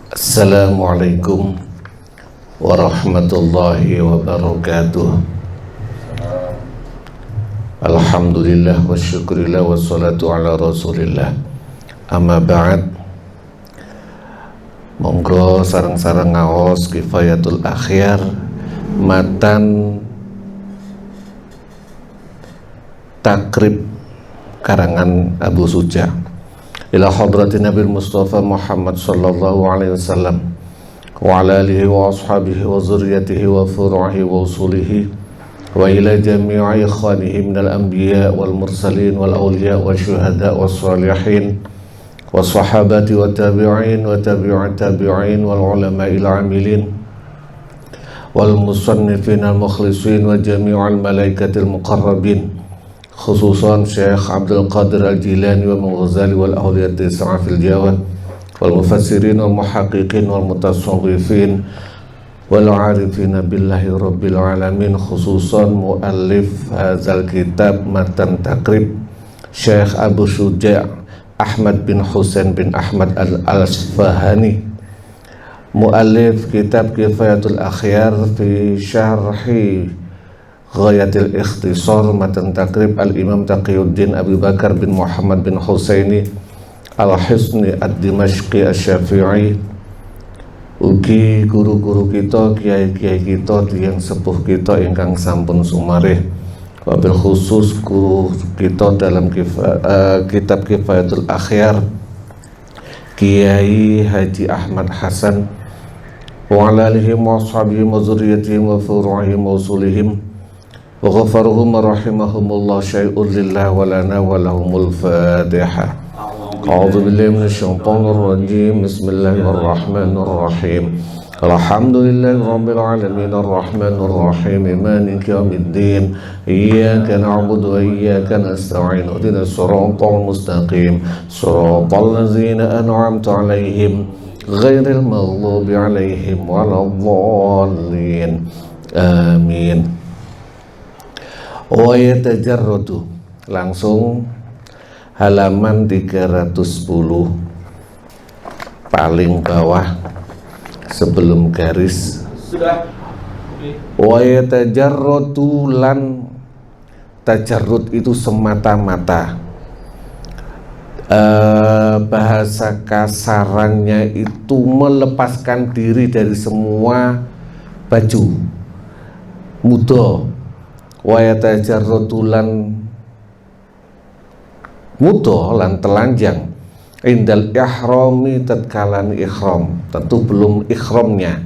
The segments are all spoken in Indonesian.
Assalamualaikum warahmatullahi wabarakatuh. Alhamdulillah wa syukurillah wa salatu ala rasulillah. Amma ba'd. Monggo sareng-sareng ngaos Kifayatul Akhyar matan takrib karangan Abu Suja ila hadratin Nabi Mustafa Muhammad sallallahu alaihi wasallam wa ala alihi wa ashabihi wa zurriyatihi wa furu'ihi wa usulihi wa ila jami'i ikhwanihi minal anbiya wal mursalin wal awliya wa syuhada wa salihin wa sahabati wa tabi'in wa tabi'at tabi'in wal ulama ila amilin wal musannifin al mukhlisin wa jami'al malaikatil muqarrabin khususan Syekh Abdul Qadir Al-Jilani wa Al-Ghazali wal awliyat tis'a fil Jawa wal mufassirin wal muhaqqiqin wal mutasawwifin wal arifin billahi rabbil alamin, khususan muallif hadzal kitab matan takrib Syekh Abu Suja Ahmad bin Husain bin Ahmad Al-Asfahani, muallif kitab Kifayatul Akhyar fi syarhi Ghayatil Ikhtisar matan takrib Al-Imam Taqiyuddin Abu Bakar bin Muhammad bin Husaini Al-Hisni Ad-Dimashqi Asy-Syafi'i. Ugi guru-guru kita, kiai-kiai kita, tiyang sepuh kita ingkang sampun sumarih, wabil khusus guru kita dalam kitab Kifayatul Akhyar Kiai Haji Ahmad Hasan wa ala alihi wa ashabihim wa zurriyatihim wa furu'ihim wa usulihim wa ghafarahum rahimahumullah syai'un lillah wa lana wa lahumul fatiha. A'udzu billahi minasyaitonir rajim. Bismillahirrahmanirrahim. Alhamdulillahi rabbil alamin arrahmanir rahim maliki yaumiddin iyyaka na'budu wa iyyaka nasta'in ihdinas siratal mustaqim siratal ladzina an'amta 'alaihim ghairil maghdubi 'alaihim waladdallin. Amin. Wa yatajarradu, langsung halaman 310 paling bawah sebelum garis. Sudah. Wa yatajarradu, lan tajarrud itu semata-mata, bahasa kasarannya itu melepaskan diri dari semua baju, muda. Wa yatajarradu lan muda lan telanjang indal ihrami tatkalan ihram, tentu belum ihramnya.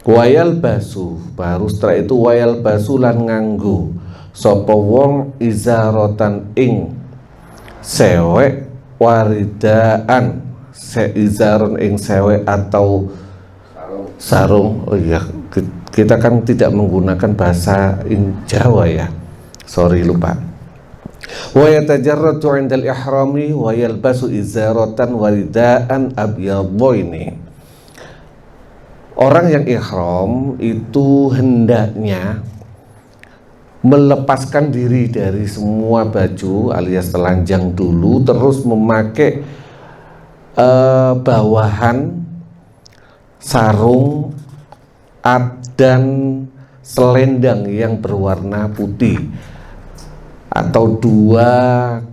Wayal basu, baru setelah itu wayal basu lan nganggo sapa wong izaratan ing sewek waridaan seizaron ing sewek atau sarung. Oh iya, kita kan tidak menggunakan bahasa Jawa ya, sorry lupa. Wa yatajarradu 'indal ihrami wa yalbasu izaratan waridaan abyadaini. Orang yang ihram itu hendaknya melepaskan diri dari semua baju alias telanjang dulu, terus memakai bawahan sarung dan selendang yang berwarna putih atau dua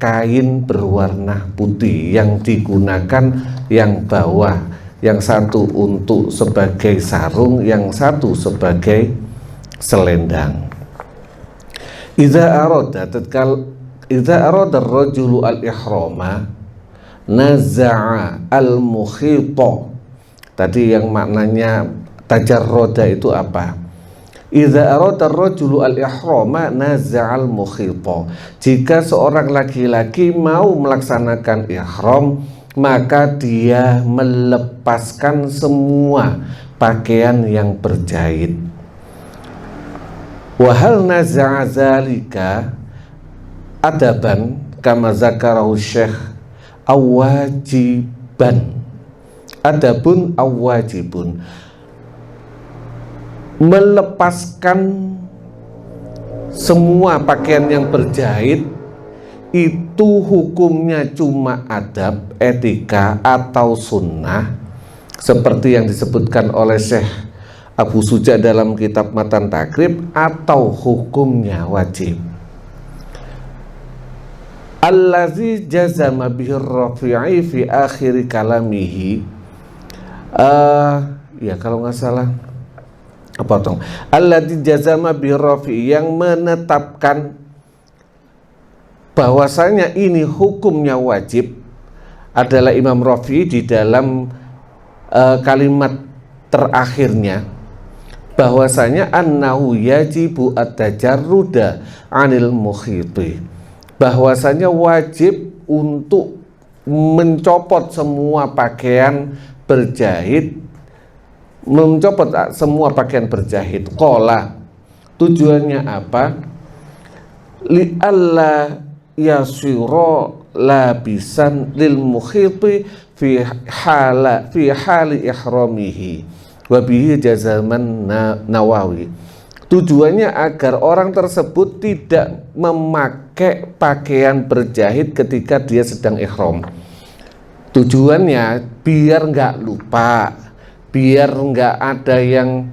kain berwarna putih yang digunakan yang bawah, yang satu untuk sebagai sarung, yang satu sebagai selendang. Idza arada ar-rajulu al-ihrama naza'a al-mukhita. Tadi yang maknanya tajarroda itu apa? Idza arada ar-rajulu al-ihrama naza'al mukhita. Jika seorang laki-laki mau melaksanakan ihram, maka dia melepaskan semua pakaian yang berjahit. Wa hal naza'a zalika adaban kama zakarahu Syekh awajiban. Adapun awajibun, melepaskan semua pakaian yang berjahit itu hukumnya cuma adab, etika atau sunnah seperti yang disebutkan oleh Syekh Abu Suja dalam kitab Matan Takrib, atau hukumnya wajib. Allazi jazama bihi Rafi'i fi akhir kalamihi, ya kalau nggak salah apa dong, allazi jazama bihi Rafi'i, yang menetapkan bahwasanya ini hukumnya wajib adalah Imam Rafi'i di dalam kalimat terakhirnya, bahwasanya annahu yajibu at-tajarruda 'anil mukhiti, bahwasanya wajib untuk mencopot semua pakaian berjahit, mencopot semua pakaian berjahit. Qala, tujuannya apa? Li alla yasira labisan lil mukhiti fi hali ihramihi wa bihi jazaman Nawawi. Tujuannya agar orang tersebut tidak memakai pakaian berjahit ketika dia sedang ihram. Tujuannya biar nggak lupa, biar nggak ada yang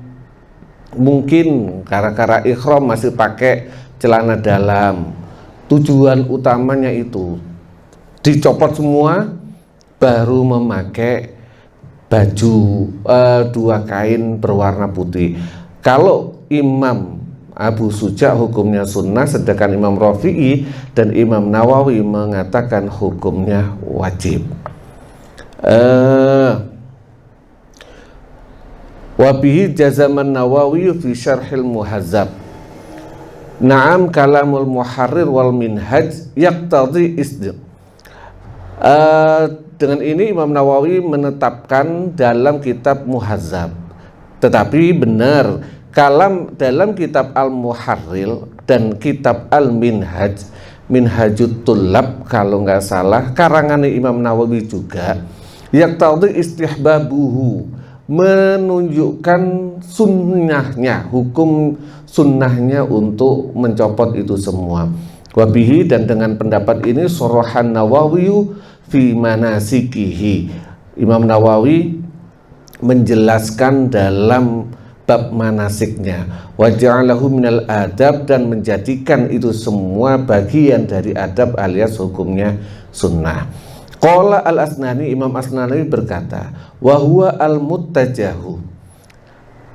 mungkin gara-gara ihram masih pakai celana dalam. Tujuan utamanya itu dicopot semua, baru memakai baju 2 kain berwarna putih. Kalau Imam Abu Suja hukumnya sunnah, sedangkan Imam Rafi'i dan Imam Nawawi mengatakan hukumnya wajib. Wabihi jazaman Nawawi fi syarhil muhazzab. Naam kalamul muharrir wal minhaj yaqtadi isdiq. Dengan ini Imam Nawawi menetapkan dalam kitab Muhazzab. Tetapi benar, kalam dalam kitab Al-Muharrir dan kitab Al-Minhaj, Minhajut Tullab kalau nggak salah, karangan Imam Nawawi juga, yaqtadi istihbabuhu, menunjukkan sunnahnya, hukum sunnahnya untuk mencopot itu semua. Wabihi, dan dengan pendapat ini sorohan Nawawi fi manasikihi, Imam Nawawi menjelaskan dalam bab manasiknya, wa ja'alahu minal adab, dan menjadikan itu semua bagian dari adab alias hukumnya sunnah. Qala al-Asnani, Imam Asnani berkata, wa huwa al-muttajahu,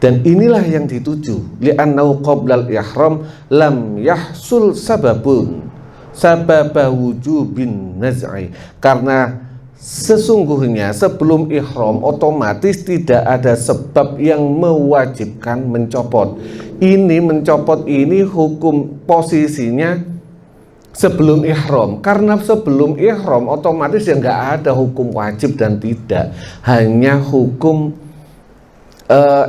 dan inilah yang dituju, li'annahu qoblal ihram lam yahsul sababun sababa wujubin naz'i, karena sesungguhnya sebelum ihram otomatis tidak ada sebab yang mewajibkan mencopot. Ini mencopot ini hukum posisinya sebelum ihram, karena sebelum ihram otomatis ya nggak ada hukum wajib dan tidak, hanya hukum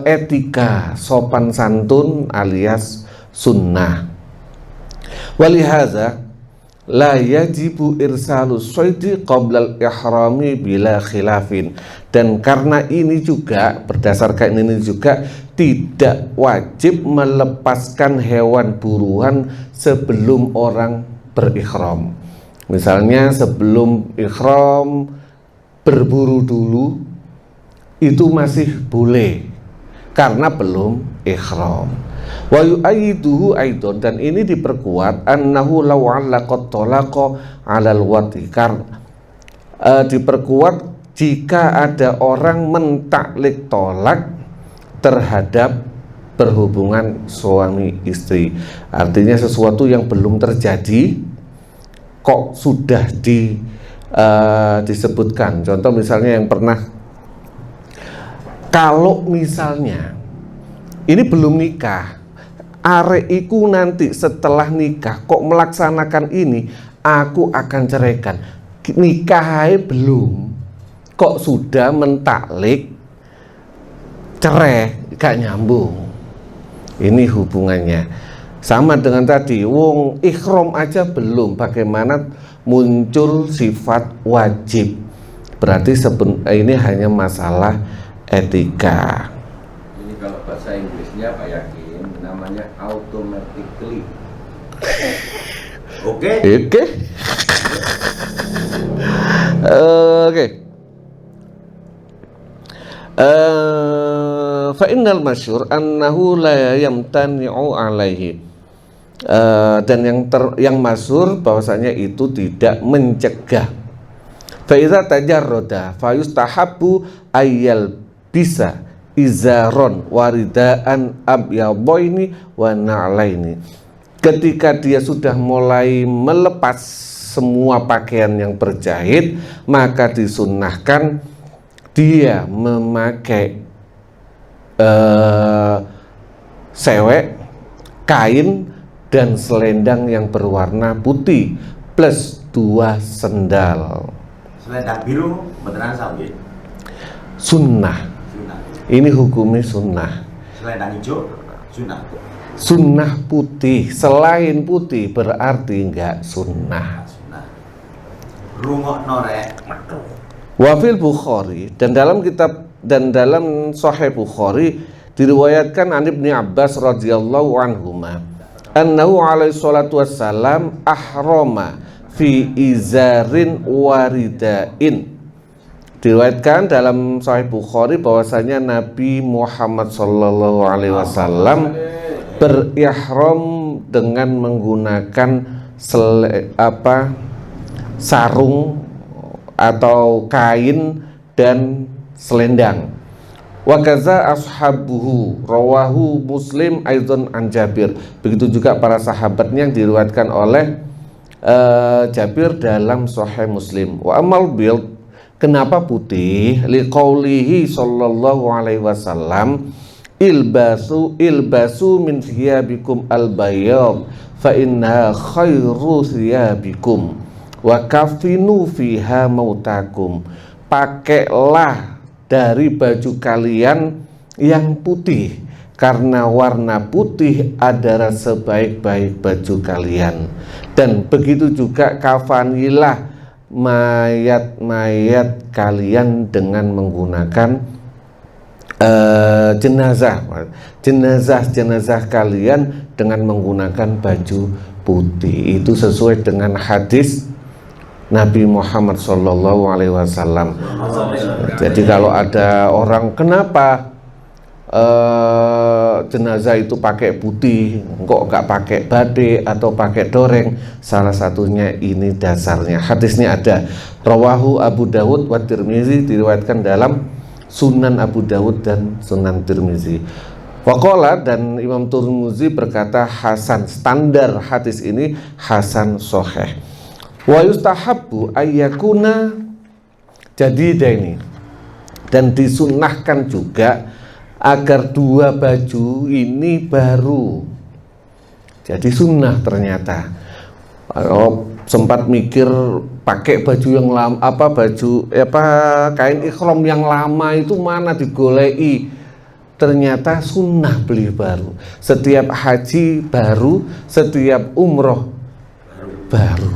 etika, sopan santun alias sunnah. Walihaza la yajibu irsalus soidi qoblal ihrami bila khilafin, dan karena ini juga, berdasarkan ini juga, tidak wajib melepaskan hewan buruan sebelum orang berihram. Misalnya sebelum ihram berburu dulu, itu masih boleh karena belum ihram. Wa yu'ayyiduhu aidon, dan ini diperkuat, annahu law 'allaqat talaqa 'alal wati, diperkuat jika ada orang mentaklik tolak terhadap berhubungan suami istri. Artinya sesuatu yang belum terjadi kok sudah disebutkan. Contoh misalnya yang pernah, kalau misalnya ini belum nikah, areiku nanti setelah nikah kok melaksanakan ini, aku akan ceraikan. Nikah belum, kok sudah mentaklik, cerai, gak nyambung. Ini hubungannya sama dengan tadi, wong ihram aja belum, bagaimana muncul sifat wajib? Berarti ini hanya masalah etika. Ini kalau bahasa Inggrisnya Pak Yakin namanya automatically. Oke. Fa innal masyhur annahu la yamtani'u alaihi. Dan yang masyhur bahwasanya itu tidak mencegah. Fa iza tajarrada fa yustahabbu ayyal bisa izaron waridaan abyadaini wa na'laini. Ketika dia sudah mulai melepas semua pakaian yang berjahit, maka disunnahkan dia memakai sewek, kain, dan selendang yang berwarna putih plus 2 sendal. Selendang biru beneran sambil Sunnah. sunnah. Ini hukumnya sunnah. Selendang hijau sunnah. Sunnah putih, selain putih berarti enggak sunnah. Sunnah. Rungokno rek. Wafil Bukhari, dan dalam Sahih Bukhari diriwayatkan an Ibnu Abbas radhiyallahu anhuma annahu alaihi salatu wassalam ahrama fi izarin waridain. Diriwayatkan dalam Sahih Bukhari bahwasanya Nabi Muhammad sallallahu alaihi wasallam berihram dengan menggunakan sarung atau kain dan selendang. Wa kaza ashabuhu rawahu Muslim aidan an Jabir. Begitu juga para sahabatnya yang diriwayatkan oleh Jabir dalam Sahih Muslim. Wa amal bil, kenapa putih? Liqaulihi sallallahu alaihi wasallam ilbasu min thiyabikum al-bayyad fa inna khairu thiyabikum wa kafinu fiha mautakum. Pakailah dari baju kalian yang putih, karena warna putih adalah sebaik-baik baju kalian. Dan begitu juga kafanilah mayat-mayat kalian dengan menggunakan jenazah kalian dengan menggunakan baju putih. Itu sesuai dengan hadis Nabi Muhammad Sallallahu Alaihi Wasallam. Jadi kalau ada orang, kenapa jenazah itu pakai putih, kok nggak pakai batik atau pakai doreng? Salah satunya ini dasarnya. Hadisnya ada, rawahu Abu Dawud wa Tirmizi, diriwayatkan dalam Sunan Abu Dawud dan Sunan Tirmizi. Waqala, dan Imam Tirmizi berkata hasan, standar hadis ini hasan sahih. Wa yustahabbu ayyakuna jadidaini, dan disunnahkan juga agar dua baju ini baru. Jadi sunnah ternyata. Sempat mikir pakai baju yang lama, kain ikhram yang lama itu mana digolei. Ternyata sunnah beli baru. Setiap haji baru, setiap umroh baru.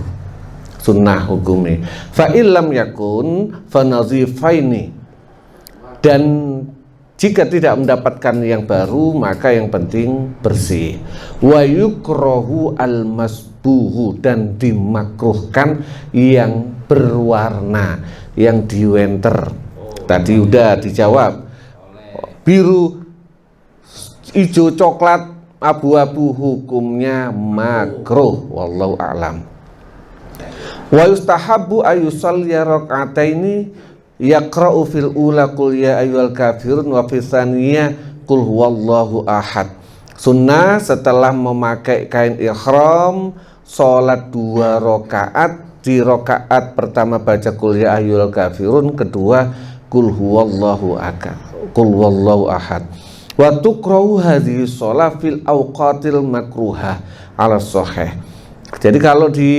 Sunnah hukumnya. Fa illam yakun fa nazifaini, dan jika tidak mendapatkan yang baru maka yang penting bersih. Wa yukrahu al masbuhu, dan dimakruhkan yang berwarna, yang diwenter. Tadi udah dijawab, biru, hijau, coklat, abu-abu hukumnya makruh. Wallahu a'lam. Wa yustahabbu ayyusalli rak'ataini yaqra'u fil ula qul ya ayyuhal kafirun wa fil tsaniyah qul huwallahu ahad. Sunnah setelah memakai kain ihram, sholat 2 rakaat. Di rakaat pertama baca qul ya ayyuhal kafirun, kedua qul huwallahu ahad. Wa tuqra'u hadhihi shalah fil awqatil makruhah ala sahih. Jadi kalau di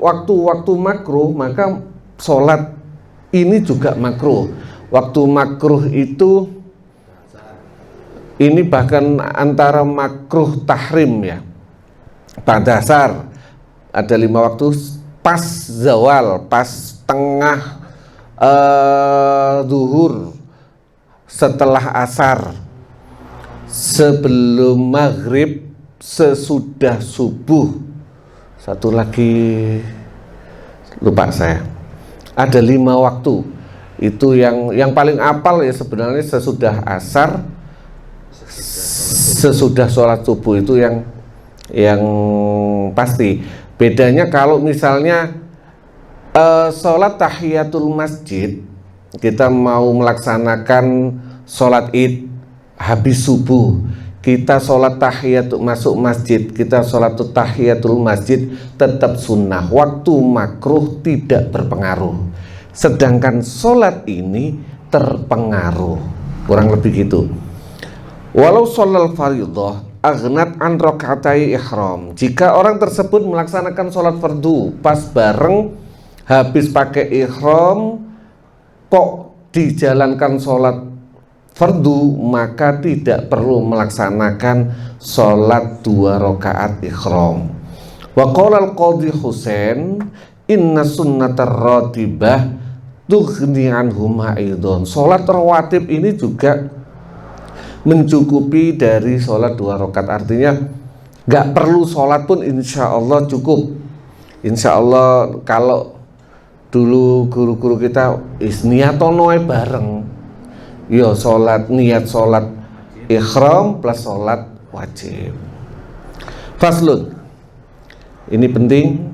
waktu-waktu makruh maka sholat ini juga makruh. Waktu makruh itu ini bahkan antara makruh tahrim ya. Pada dasar ada 5 waktu, pas zawal, pas tengah zuhur, setelah asar, sebelum maghrib, sesudah subuh. Satu lagi lupa saya. Ada 5 waktu Itu yang paling apal ya sebenarnya sesudah asar, sesudah sholat subuh itu yang pasti. Bedanya kalau misalnya sholat tahiyatul masjid, kita mau melaksanakan sholat id habis subuh, kita sholat tahiyatul masuk masjid, kita sholat tahiyatul masjid tetap sunnah, waktu makruh tidak berpengaruh. Sedangkan sholat ini terpengaruh, kurang lebih gitu. Walau sholal fardhah aghnat an rakaatai ihram, jika orang tersebut melaksanakan sholat fardu pas bareng habis pakai ihram kok dijalankan sholat fardu, maka tidak perlu melaksanakan sholat 2 rakaat ihram. Wa qala al-qadhi Husain inna sunnatar ratibah tughni anhuma aidon, sholat rawatib ini juga mencukupi dari sholat 2 rakaat, artinya nggak perlu sholat pun insya Allah cukup. Insya Allah kalau dulu guru-guru kita niatonoe bareng, yo sholat niat sholat ikhram plus sholat wajib. Faslun, ini penting.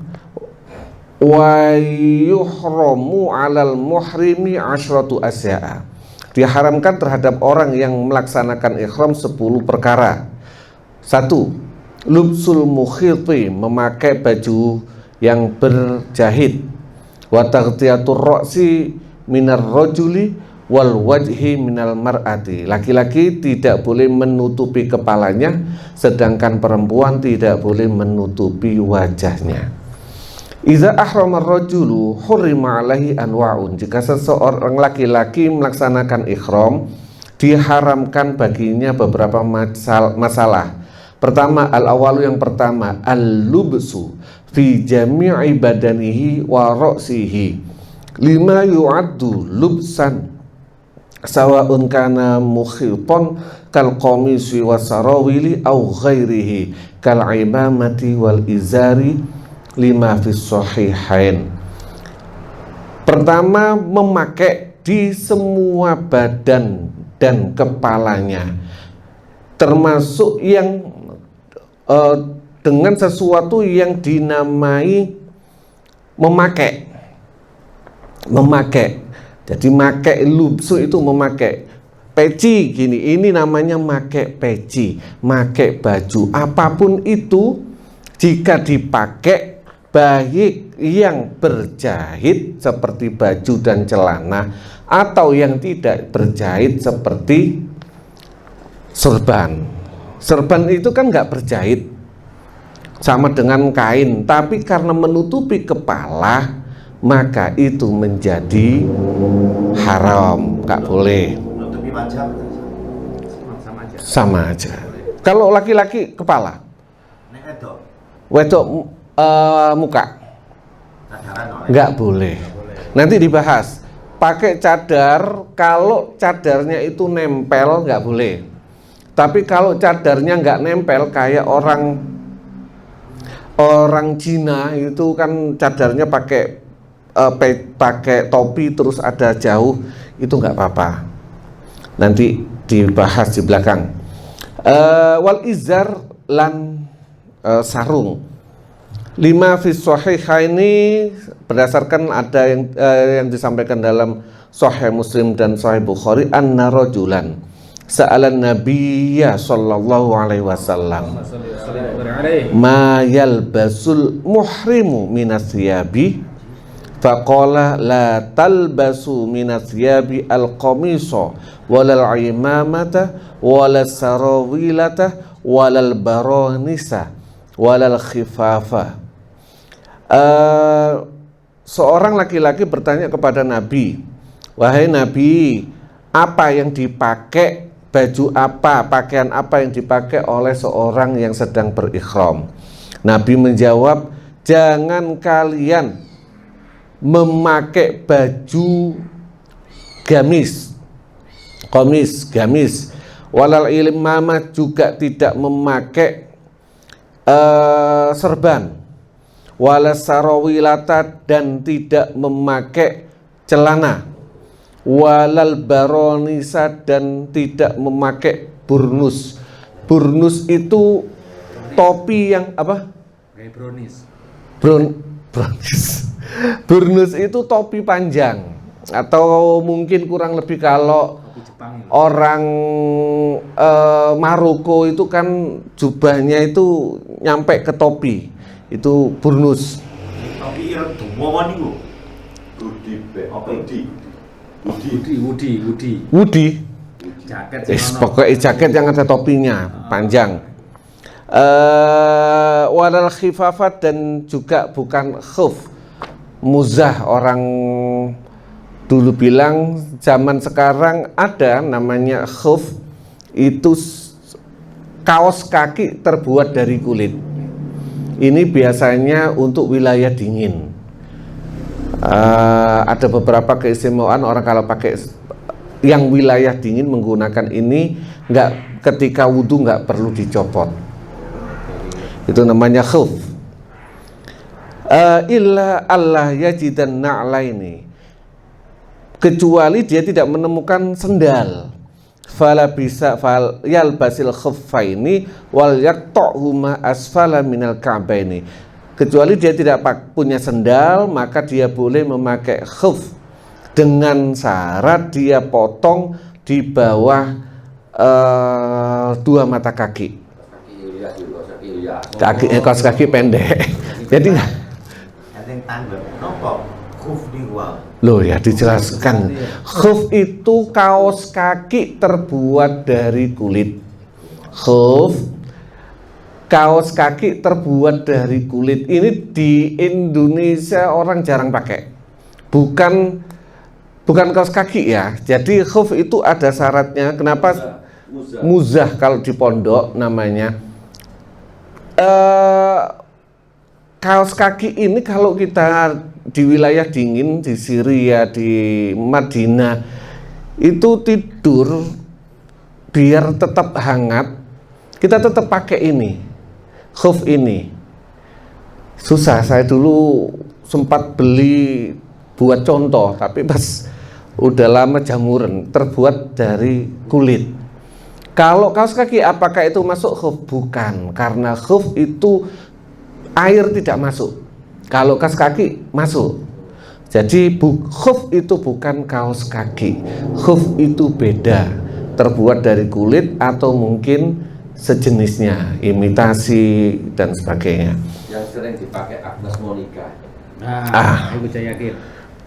Wa yuhramu alal muhrimi asyratu asya'a, diharamkan terhadap orang yang melaksanakan ikhram 10 perkara. 1. Lubsul mukhiti, memakai baju yang berjahit. Wa taghtiyatur ra'si minar rajuli wal wajhi minal mar'ati, laki-laki tidak boleh menutupi kepalanya, sedangkan perempuan tidak boleh menutupi wajahnya. Iza ahramar rajulu hurrima alaihi anwa'un, jika seseorang laki-laki melaksanakan ikhram diharamkan baginya beberapa masalah. Pertama, al-awalu, yang pertama, al-lubsu fi jami'i badanihi wa ra'sihi lima yu'addu lubsan sawa'un kana mukhiton kal qamisi wa sarawili au ghairihi kal imamati wal izari lima fis sahihain. Pertama, memakai di semua badan dan kepalanya, termasuk yang dengan sesuatu yang dinamai memakai. Jadi makai lubsu itu memakai. Peci gini, ini namanya makai peci, makai baju. Apapun itu jika dipakai, baik yang berjahit seperti baju dan celana atau yang tidak berjahit seperti serban. Serban itu kan nggak berjahit, sama dengan kain, tapi karena menutupi kepala maka itu menjadi haram, nggak boleh. Menutupi wajah Sama aja. Kalau laki-laki kepala, nek wedok muka, nggak boleh. Nanti dibahas. Pakai cadar, kalau cadarnya itu nempel nggak boleh. Tapi kalau cadarnya nggak nempel, kayak orang Cina itu kan cadarnya pakai topi terus ada jauh, itu nggak apa-apa. Nanti dibahas di belakang. Wal izar lan sarung. 5 fi sahihaini, berdasarkan ada yang disampaikan dalam Sahih Muslim dan Sahih Bukhari, anna rajulan sa'alan nabiyya sallallahu alaihi wasallam ma yalbasul muhrimu minas thiyabi faqala la talbasu minas thiyabi al-qamisa walal imamata walal sarawilata walal baronisa walal khifafa. Seorang laki-laki bertanya kepada Nabi, wahai Nabi, apa yang dipakai, baju apa, pakaian apa yang dipakai oleh seorang yang sedang berikhram? Nabi menjawab, jangan kalian memakai baju gamis, walal imamah, juga tidak memakai serban, wala sarawilata, dan tidak memakai celana, walal baronisa, dan tidak memakai burnus. Burnus itu topi yang apa? Brownies. Brownies. Burnus itu topi panjang, atau mungkin kurang lebih kalau Kopi Jepang itu. orang Maroko itu kan jubahnya itu nyampe ke topi, itu burnus. Tapi ireng donga niku. Budi be. Apa iki? Wudi, Jaket sing ono. pokoknya jaket yang ada topinya panjang. Walal khifafat, dan juga bukan khuf. Muzah, orang dulu bilang, zaman sekarang ada namanya khuf, itu kaos kaki terbuat dari kulit. Ini biasanya untuk wilayah dingin. Ada beberapa keistimewaan orang kalau pakai yang wilayah dingin menggunakan ini, nggak, ketika wudhu nggak perlu dicopot. Itu namanya khuf. Illa Allah yajidan na'laini, kecuali dia tidak menemukan sendal. Fala bisa fal yalbasil khuffaini wal yaqta'huma asfala minal ka'baini, kecuali dia tidak punya sendal, maka dia boleh memakai khuf dengan syarat dia potong di bawah 2 mata kaki. Kaos kaki pendek. Jadi Yang tanggal nopo khuf niku wae. loh ya, dijelaskan. Khuf itu kaos kaki terbuat dari kulit. Khuf, kaos kaki terbuat dari kulit. Ini di Indonesia orang jarang pakai. Bukan kaos kaki ya. Jadi khuf itu ada syaratnya. Kenapa? Muzah kalau di pondok namanya. Kaos kaki ini kalau kita di wilayah dingin, di Syria, di Madinah, itu tidur biar tetap hangat, kita tetap pakai ini, khuf ini. Susah, saya dulu sempat beli buat contoh, tapi pas udah lama jamuran, terbuat dari kulit. Kalau kaos kaki apakah itu masuk khuf? Bukan, karena khuf itu air tidak masuk. Kalau kaos kaki masuk. Jadi khuf itu bukan kaos kaki. Khuf itu beda, terbuat dari kulit atau mungkin sejenisnya, imitasi dan sebagainya. Yang sering dipakai Agnes Monica. Nah, aku saya yakin.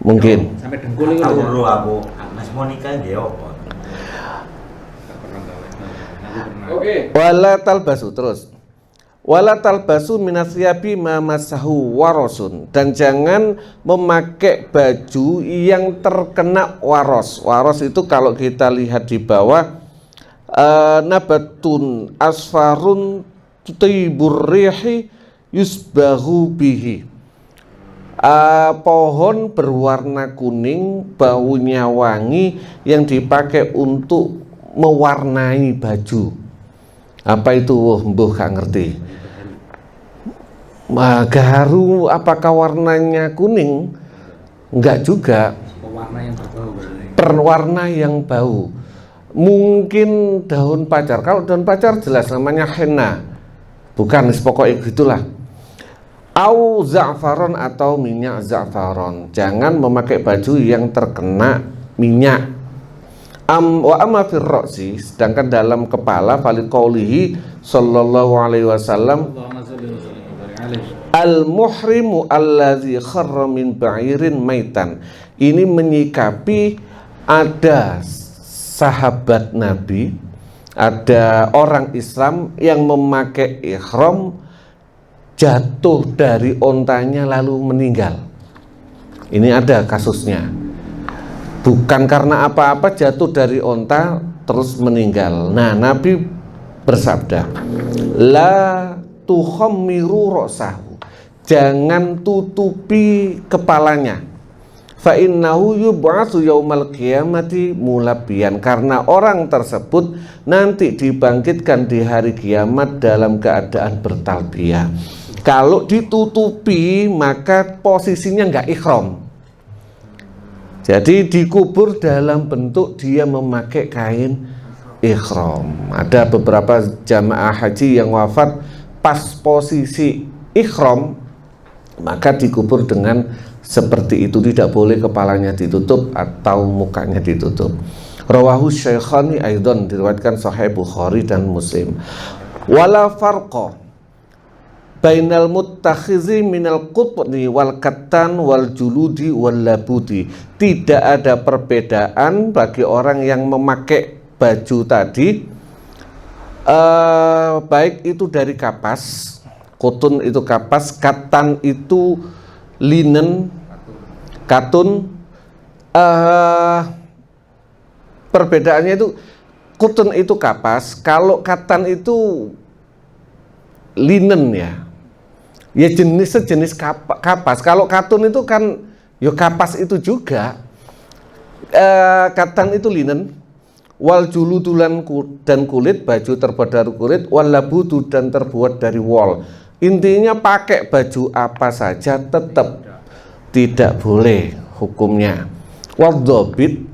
Mungkin. Sampai dengkul itu. Tahu dulu aku Agnes Monica nggih opo. Oke. Wala talbasu, terus. Wala talbasu minasyabi mamasahu warosun, dan jangan memakai baju yang terkena waros. Waros itu kalau kita lihat di bawah, nabatun asfarun tibur rihi yusbahu bihi. Pohon berwarna kuning, baunya wangi, yang dipakai untuk mewarnai baju. Apa itu? Mbuh gak ngerti. Gaharu apakah warnanya kuning? Enggak juga. Pewarna yang berbau. Perwarna yang bau. Mungkin daun pacar. Kalau daun pacar jelas namanya henna. Bukan, pokoknya gitulah. Au za'faron, atau minyak za'faron. Jangan memakai baju yang terkena minyak. Wa amma fir ra'si, sedangkan dalam kepala, fali qaulihi sallallahu alaihi wasallam, al muhrimu allazi kharra min ba'irin maitan. Ini menyikapi ada sahabat Nabi, ada orang Islam yang memakai ihram, jatuh dari ontanya lalu meninggal. Ini ada kasusnya. Bukan karena apa-apa, jatuh dari onta terus meninggal. Nah, Nabi bersabda, la tukhammiru ra'sahu, jangan tutupi kepalanya. Fa innahu yub'atsu yaumal qiyamati mulabbiyan, karena orang tersebut nanti dibangkitkan di hari kiamat dalam keadaan bertalbiyah. Kalau ditutupi maka posisinya enggak ihram. Jadi dikubur dalam bentuk dia memakai kain ihram. Ada beberapa jamaah haji yang wafat pas posisi ihram, maka dikubur dengan seperti itu, tidak boleh kepalanya ditutup atau mukanya ditutup. Rawahu Syaikhani aidan, diriwayatkan Sahih Bukhari dan Muslim. Wala farqa bainal muttakhizi minal qutni wal kattan wal juludi wal labudi. Tidak ada perbedaan bagi orang yang memakai baju tadi, baik itu dari kapas, kutun itu kapas, katan itu linen, katun. Perbedaannya itu kutun itu kapas, kalau katan itu linen ya. Ya sejenis kapas. Kalau katun itu kan ya kapas itu juga. Katan itu linen. Wal juludulan dan kulit, baju terbuat dari kulit. Wal labudu dan terbuat dari wol. Intinya pakai baju apa saja tetap tidak boleh hukumnya. Wal dobit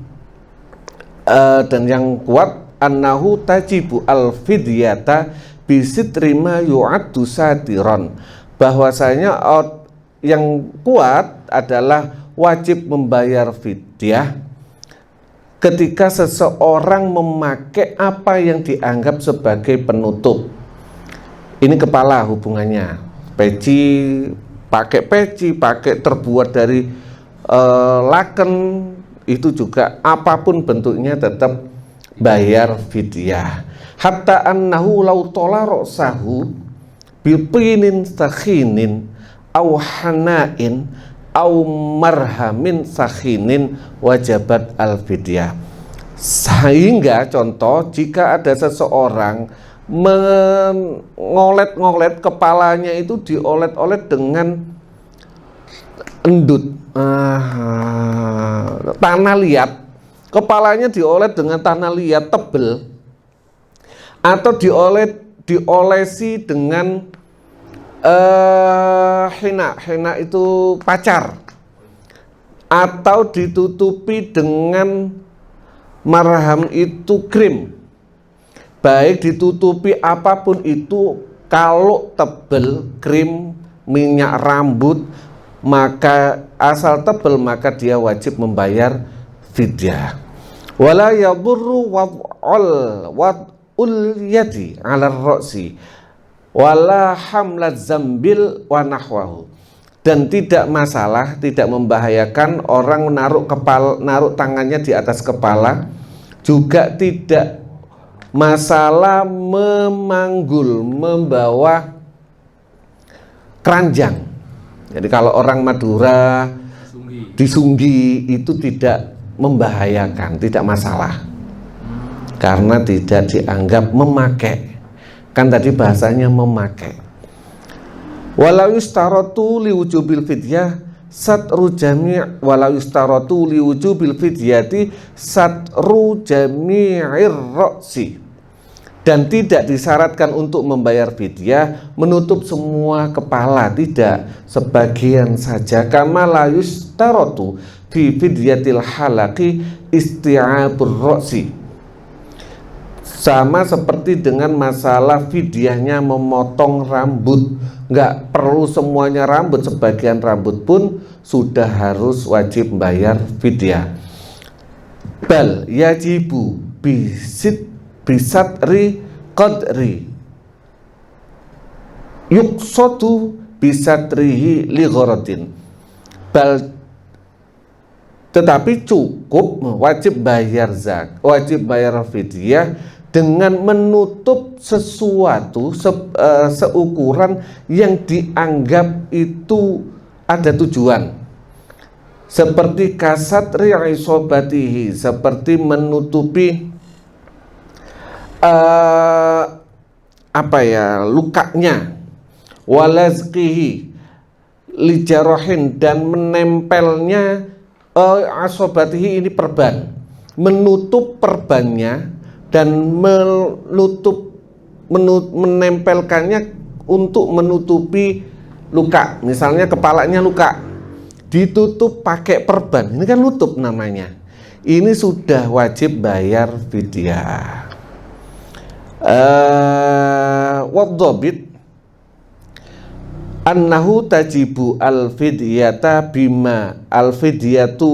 dan yang kuat annahu tajibu al fidyata bisitri ma yu'addu satiron, bahwasanya yang kuat adalah wajib membayar fidyah ketika seseorang memakai apa yang dianggap sebagai penutup. Ini kepala hubungannya, peci, pakai terbuat dari laken, itu juga apapun bentuknya tetap bayar fidyah. Hatta annahu law tola ra'sahu bipinin sakhinin au hanain au marhamin sakhinin wajabat al fidyah. Sehingga contoh, jika ada seseorang mengolet-ngolet kepalanya itu diolet-olet dengan endut, tanah liat, kepalanya diolet dengan tanah liat tebel, atau diolesi dengan henna itu pacar, atau ditutupi dengan marham itu krim. Baik ditutupi apapun itu, kalau tebel, krim, minyak rambut, maka asal tebel maka dia wajib membayar fidyah. Wala yadurru wad'ul yadi 'ala ar-ra'si wala hamlat zambil wa nahwahu. Dan tidak masalah, tidak membahayakan orang naruh tangannya di atas kepala, juga tidak masalah memanggul, membawa keranjang. Jadi kalau orang Madura disunggi itu tidak membahayakan, tidak masalah, karena tidak dianggap memakai. Kan tadi bahasanya memakai. Walau yustaratu liwujubil fidyah satru jami' walau yustaratu liwujubil fidyati satru jami'ir ra'si, dan tidak disyaratkan untuk membayar fidyah menutup semua kepala, tidak, sebagian saja. Kama la yustaratu fi fidyatil halaqi isti'abur ra'si, sama seperti dengan masalah fidyahnya memotong rambut, nggak perlu semuanya rambut, sebagian rambut pun sudah harus wajib membayar fidyah. Bal yajibu bisatri qadri yuqsatu bisatrihi li gharatin. Bal, tetapi cukup wajib bayar wajib bayar fidyah dengan menutup sesuatu seukuran yang dianggap itu ada tujuan, seperti kasatri isobatihi, seperti menutupi lukanya, walazqihi lijarohin, dan menempelnya asobatihi, ini perban, menutup perbannya dan menempelkannya untuk menutupi luka. Misalnya kepalanya luka, ditutup pakai perban, ini kan nutup namanya, ini sudah wajib bayar fidyah. Wadhabit annahu tajibu al-fidyatu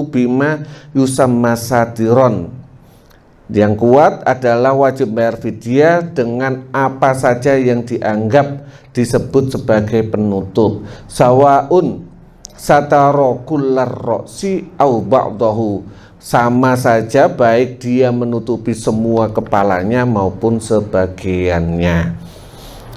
bima yusamma satiron. Yang kuat adalah wajib bayar fidyah dengan apa saja yang dianggap disebut sebagai penutup. Sawaun sataro kullar ro'si au ba'dahu, sama saja baik dia menutupi semua kepalanya maupun sebagiannya.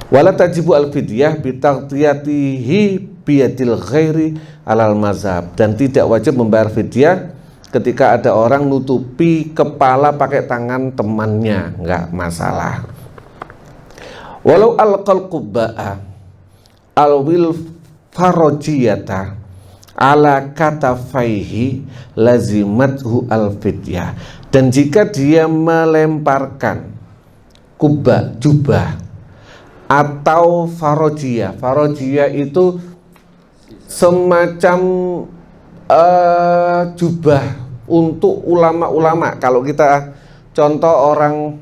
Wala tajibu al-fidyah bitaghtiyatihi biyadil ghairi alal mazhab, dan tidak wajib membayar fidyah ketika ada orang nutupi kepala pakai tangan temannya, enggak masalah. Walau alqal qubba'a alwil farojiyata ala katafaihi lazimathu al-fidyah, dan jika dia melemparkan kubba, jubah, atau farojiyah. Farojiyah itu semacam jubah untuk ulama-ulama. Kalau kita contoh orang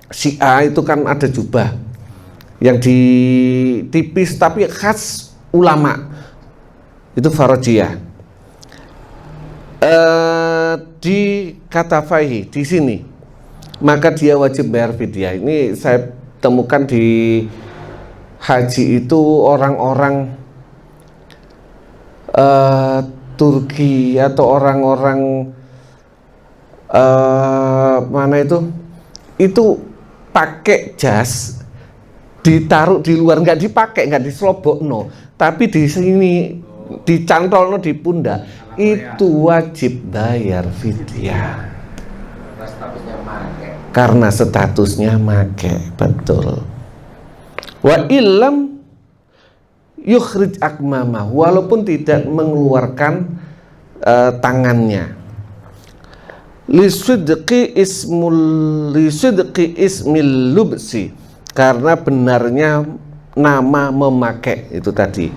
Syiah itu kan ada jubah yang ditipis tapi khas ulama, itu farojiyah. Di katafaihi, di sini, maka dia wajib bayar fidyah. Ini saya temukan di haji itu orang-orang Turki atau orang-orang mana itu pakai jas ditaruh di luar, nggak dipakai, nggak diselobokno, tapi di sini dicantolno di pundak, itu wajib bayar fidyah karena statusnya make. Betul. Wa illam yukhrij akmamah, walaupun tidak mengeluarkan tangannya. Lisidqi ismil lubsi, karena benarnya nama memakai itu tadi.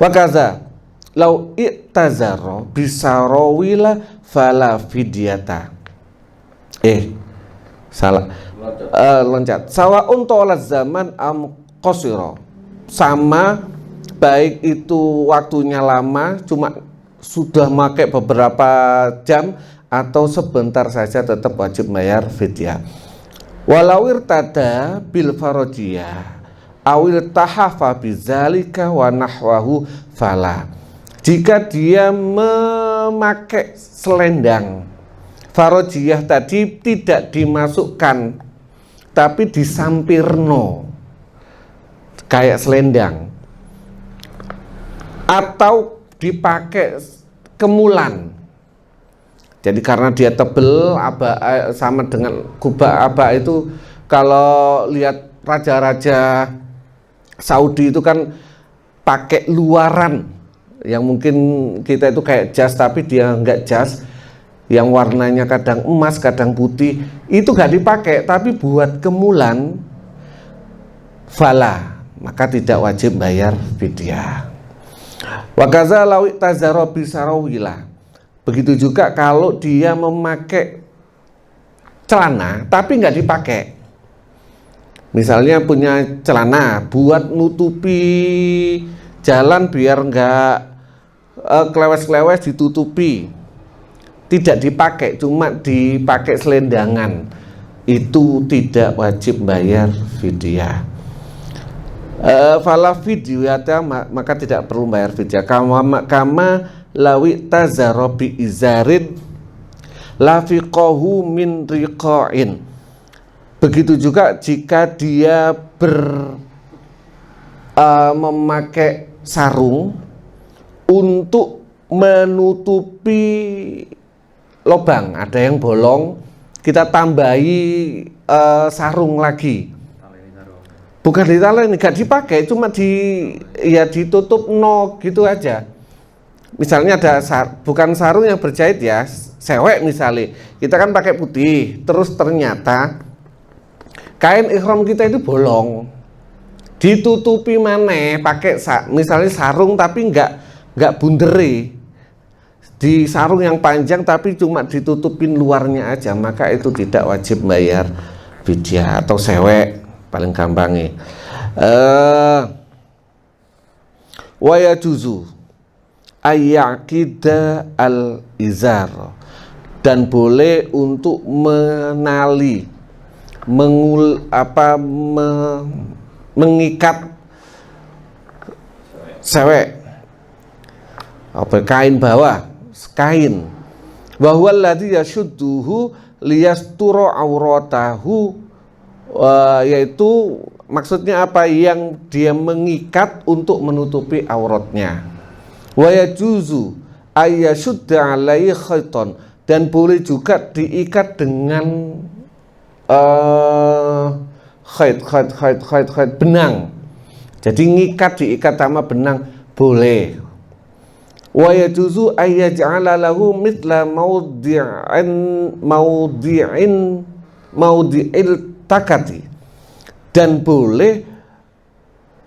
Wa kaza lau i'tazara bisarawila fala fidyata. Salah. Loncat. Sawaun tolak zaman am qasira, sama baik itu waktunya lama, cuma sudah pakai beberapa jam atau sebentar saja, tetap wajib bayar fidyah. Walawir tada bil farojiyah awil tahafa bizalika wa nahwahu fala, jika dia memakai selendang farojiyah tadi tidak dimasukkan tapi disampirno kayak selendang, atau dipakai kemulan. Jadi karena dia tebel, aba sama dengan kubah aba itu, kalau lihat raja-raja Saudi itu kan pakai luaran yang mungkin kita itu kayak jas, tapi dia enggak jas, yang warnanya kadang emas kadang putih, itu gak dipakai tapi buat kemulan, fala, maka tidak wajib bayar fidyah. Wa kaza lawi tazara bisarawila, begitu juga kalau dia memakai celana tapi nggak dipakai. Misalnya punya celana buat nutupi jalan biar nggak kelewes-kelewes, ditutupi, tidak dipakai, cuma dipakai selendangan, itu tidak wajib bayar fidyah. Fala fidyata, maka tidak perlu bayar fidyah. Kama lawi tazarobi izarin lafiqahu min riqa'in, begitu juga jika dia memakai sarung untuk menutupi lubang, ada yang bolong, kita tambahi sarung lagi, bukan ditaleni, nggak dipakai, cuma ditutup no gitu aja. Misalnya ada bukan sarung yang berjahit ya, sewek misalnya, kita kan pakai putih, terus ternyata kain ihram kita itu bolong, ditutupi maneh pakai misalnya sarung tapi nggak bunderi, di sarung yang panjang tapi cuma ditutupin luarnya aja, maka itu tidak wajib bayar fidyah atau sewek paling gampangnya. Wa yajuzu ayyaqida al-izar, dan boleh untuk menali, mengikat sewek, apa kain bawah, kain. Wa huwa alladzi yashudduhu liyasturu auratahu, yaitu maksudnya apa, yang dia mengikat untuk menutupi auratnya. Wa yajuzu ayyashudda alaihi khaiton, dan boleh juga diikat dengan khait benang. Jadi ngikat, diikat sama benang boleh. Wa yajuzu ayyaj'ala lahu mithla maudi'il takati, dan boleh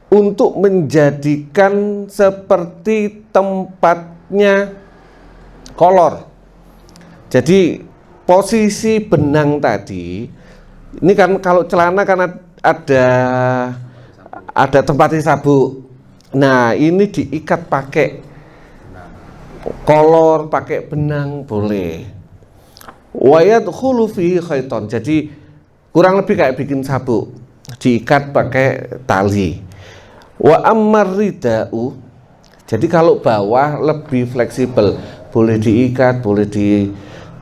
untuk menjadikan seperti tempatnya kolor. Jadi posisi benang tadi ini kan, kalau celana kan ada tempatnya sabuk. Nah, ini diikat pakai kolor, pakai benang boleh. Wa yadkhulu fihi khaiton, jadi kurang lebih kayak bikin sabuk, diikat pakai tali. Wa ammar rida'u, jadi kalau bawah lebih fleksibel, boleh diikat, boleh di.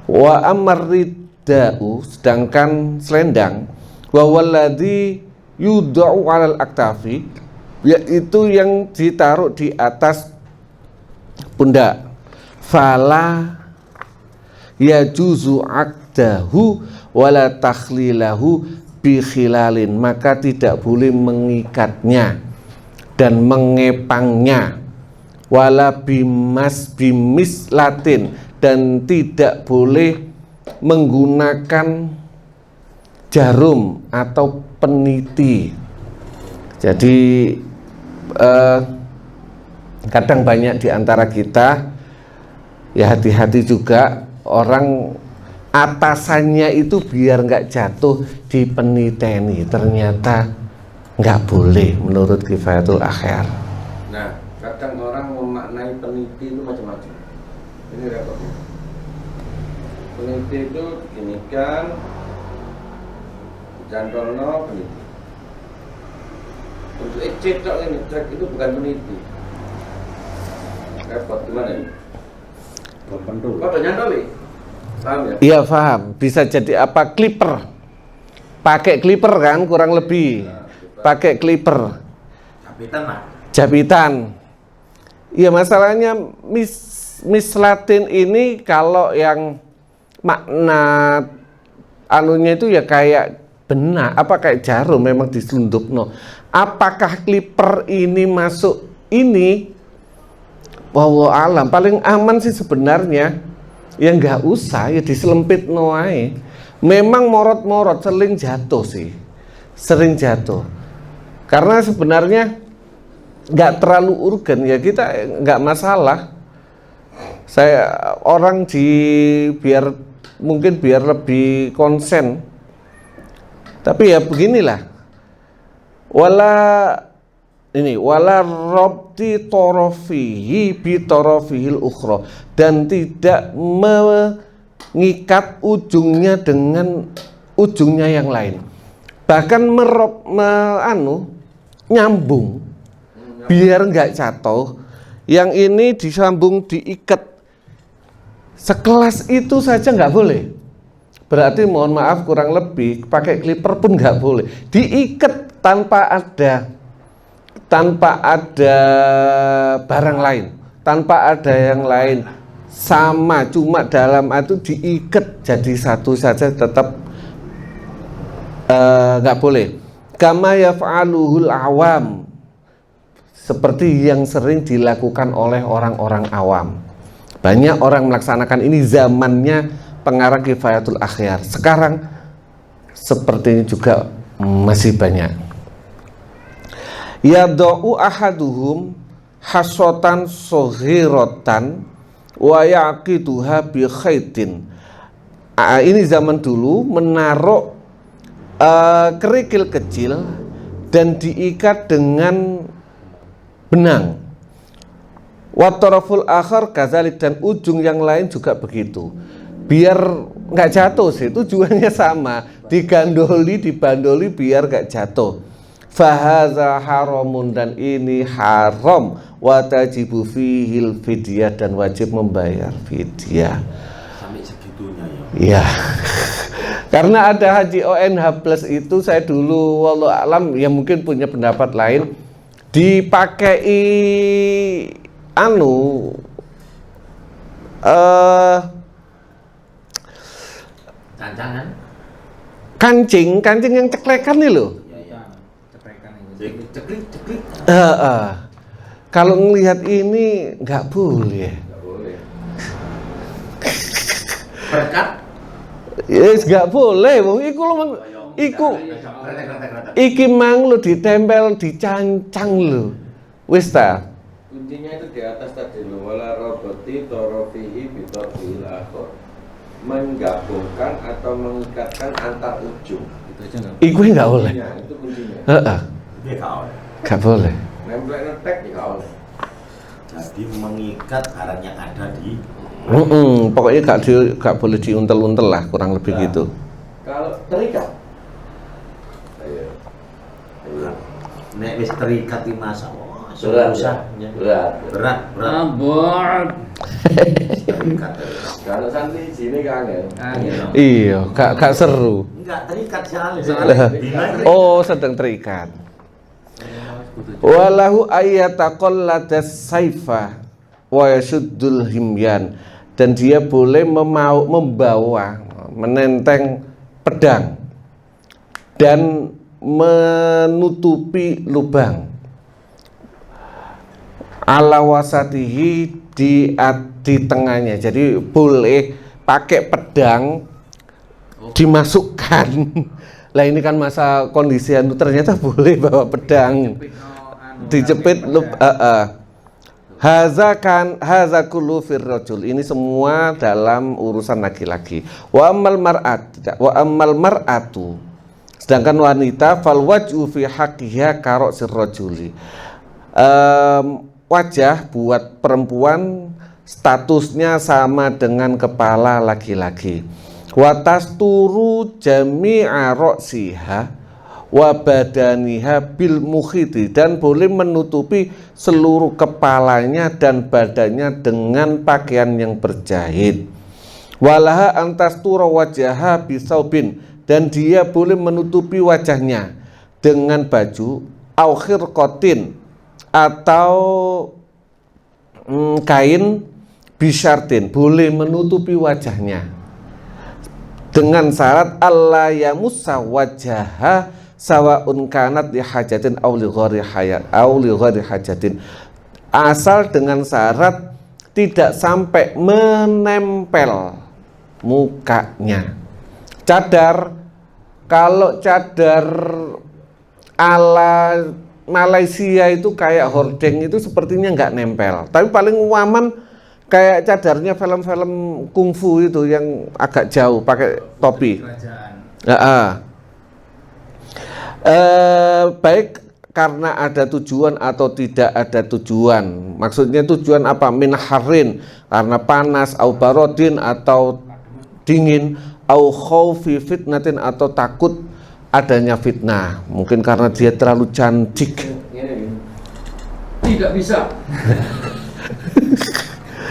Wa ammar rida'u, sedangkan selendang, wa walladzi yudau 'alal aktafi, yaitu yang ditaruh di atas pundak. Fala yajuzu aqdahu wala takhlilahu bi khilalin, maka tidak boleh mengikatnya dan mengepangnya. Wala bimis latin, dan tidak boleh menggunakan jarum atau peniti. Jadi kadang banyak di antara kita, ya hati-hati juga, orang atasannya itu biar nggak jatuh di peniteni, ternyata nggak boleh menurut Kifayatul Akhyar. Nah, kadang orang memaknai peniti itu macam-macam. Ini repotnya. Peniti itu begini kan, jantolno peniti. Untuk cetok ini, cek itu bukan peniti. Repot gimana ini? Kok nyantoli? Paham ya? Iya paham, bisa jadi apa, clipper, pakai clipper kan kurang lebih, pakai clipper, jabitan. Iya, masalahnya Miss Latin ini kalau yang makna anunya itu ya kayak benang, apa kayak jarum memang diselundupno. Apakah clipper ini masuk ini? Wallahu alam, paling aman sih sebenarnya ya nggak usah, ya diselempit noai. Memang morot-morot sering jatuh sih, sering jatuh. Karena sebenarnya nggak terlalu urgen, ya kita nggak masalah. Saya orang biar mungkin biar lebih konsen. Tapi ya beginilah. Wala robti torofihi bi torofihil ukhra, dan tidak mengikat ujungnya dengan ujungnya yang lain. Bahkan nyambung biar nggak jatuh. Yang ini disambung, diikat sekelas itu saja nggak boleh. Berarti mohon maaf, kurang lebih pakai clipper pun nggak boleh. Diikat tanpa ada barang lain, tanpa ada yang lain, sama, cuma dalam itu diikat jadi satu saja, tetap nggak boleh. Kama yaf'aluhul awam, seperti yang sering dilakukan oleh orang-orang awam. Banyak orang melaksanakan ini zamannya pengarang Kifayatul Akhyar. Sekarang seperti ini juga masih banyak. Yadau ahaduhum hasotan sohirotan wa yaqiduha bi khaitin. Ini zaman dulu menaruh kerikil kecil dan diikat dengan benang. Wa taraful akhar kadzalik, dan ujung yang lain juga begitu. Biar nggak jatuh sih, tujuannya sama, digandoli, dibandoli biar nggak jatuh. Fahaza haramun, dan ini haram, wa tajibu fihil fidyah, dan wajib membayar fidyah. Sampai segitunya Ya. ya. Karena ada haji ONH plus itu, saya dulu wallahu alam ya mungkin punya pendapat lain, dipakai Cancangan. kancing yang ceklekan nih loh. Ceprekan itu. Ceklik. Kalau ngelihat ini nggak boleh. Nggak boleh. Berkat. Yes, nggak boleh. Wong iku lo iki mang lo ditempel, dicancang lo. Wis ta? Kuncinya itu di atas tadi lo, wala roboti torofihi bitorfil akhor, menggabungkan atau mengikatkan antar ujung. Itu aja enggak. Iku nggak boleh. Kuncinya, itu kuncinya. Dia kau. Nggak boleh. Nempel ngetek ya nggak boleh. Jadi mengikat barang yang ada di. Pokoknya nggak boleh diuntel-untel lah, kurang lebih Nah, gitu. Kalau terikat, ayo. Nek wis terikat di masa. Berat, Susah. berat. Berat. Terikat. Kalau santri sini kangen. Iya, gak seru. Enggak terikat soalnya. Oh, sedang terikat. Walahu ayataqalladas saifa wa yashuddul himyan, dan dia boleh membawa, menenteng pedang dan menutupi lubang ala wasatihi, di tengahnya. Jadi boleh pakai pedang dimasukkan. Lah ini kan masa kondisi ternyata boleh bawa pedang dijepit haza kullu fir rajul, ini semua dalam urusan laki-laki. Wa ammal mar'atu, sedangkan wanita, fal wajhu fi haqqiha karo sir rajuli, wajah buat perempuan statusnya sama dengan kepala laki-laki. Wa tasturu jami'a ra'siha wa badaniha bil mukhiti, dan boleh menutupi seluruh kepalanya dan badannya dengan pakaian yang berjahit. Walaha antastura wajaha bisaubin, dan dia boleh menutupi wajahnya dengan baju au khirqatin, atau kain bisyartin, boleh menutupi wajahnya dengan syarat Allah yamussa wajaha sawaun kanat li hajatin aw li ghairi hajatin, asal dengan syarat tidak sampai menempel mukanya. Cadar, kalau cadar ala Malaysia itu kayak hordeng itu sepertinya nggak nempel, tapi paling aman kayak cadarnya film-film kungfu itu yang agak jauh pakai topi. Baik karena ada tujuan atau tidak ada tujuan. Maksudnya tujuan apa? Min harin, karena panas, au barodin atau dingin, au khaufi fitnatin atau takut adanya fitnah. Mungkin karena dia terlalu cantik. Gini. Tidak bisa.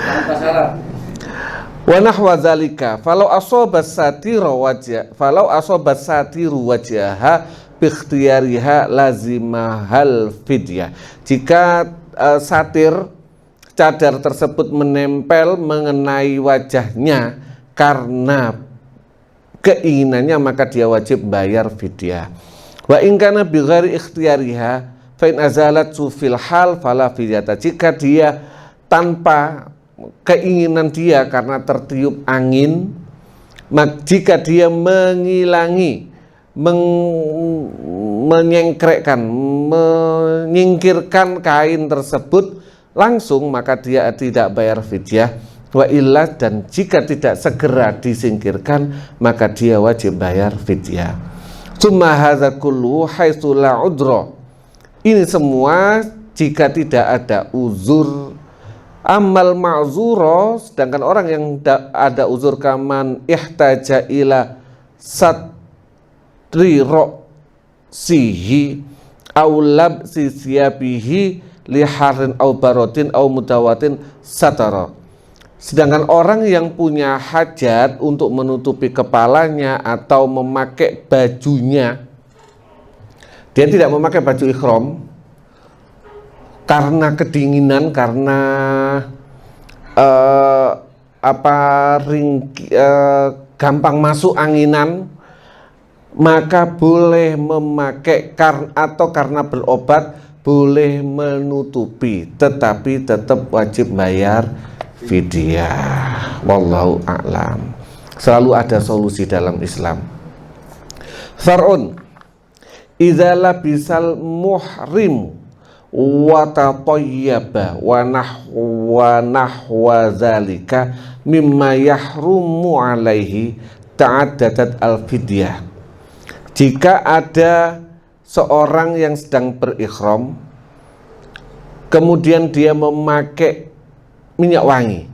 Tanpa syarat. Wa nahwa zalika falau asaba satiru wajhaha bi ikhtiyariha lazimahal fidyah. Jika cadar tersebut menempel mengenai wajahnya karena keinginannya, maka dia wajib bayar fidyah. Wa in kana bi ghairi ikhtiyariha fa in azalat fil hal fala fidyata. Jika dia tanpa keinginan dia karena tertiup angin, jika dia mengilangi, menyingkirkan kain tersebut langsung, maka dia tidak bayar fidyah. wa illa, dan jika tidak segera disingkirkan maka dia wajib bayar fidyah. Summa hadza kullu haitsu la udra. Ini semua jika tidak ada uzur. Amal ma'zura, sedangkan orang yang ada uzur, kaman ihtaja ila satri ro'sihi aw labsi siyabihi liharin aw barotin aw mudawatin satara. Sedangkan orang yang punya hajat untuk menutupi kepalanya atau memakai bajunya, dia tidak memakai baju ihram karena kedinginan, karena gampang masuk anginan, maka boleh memakai atau karena berobat boleh menutupi, tetapi tetap wajib bayar fidyah. Wallahu a'lam. Selalu ada solusi dalam Islam. Far'un idza labisal muhrim wa tatayyaba wa nahwa zalika mimma yahrumu alaihi ta'addadat al-fidyah. Jika ada seorang yang sedang berikhram kemudian dia memakai minyak wangi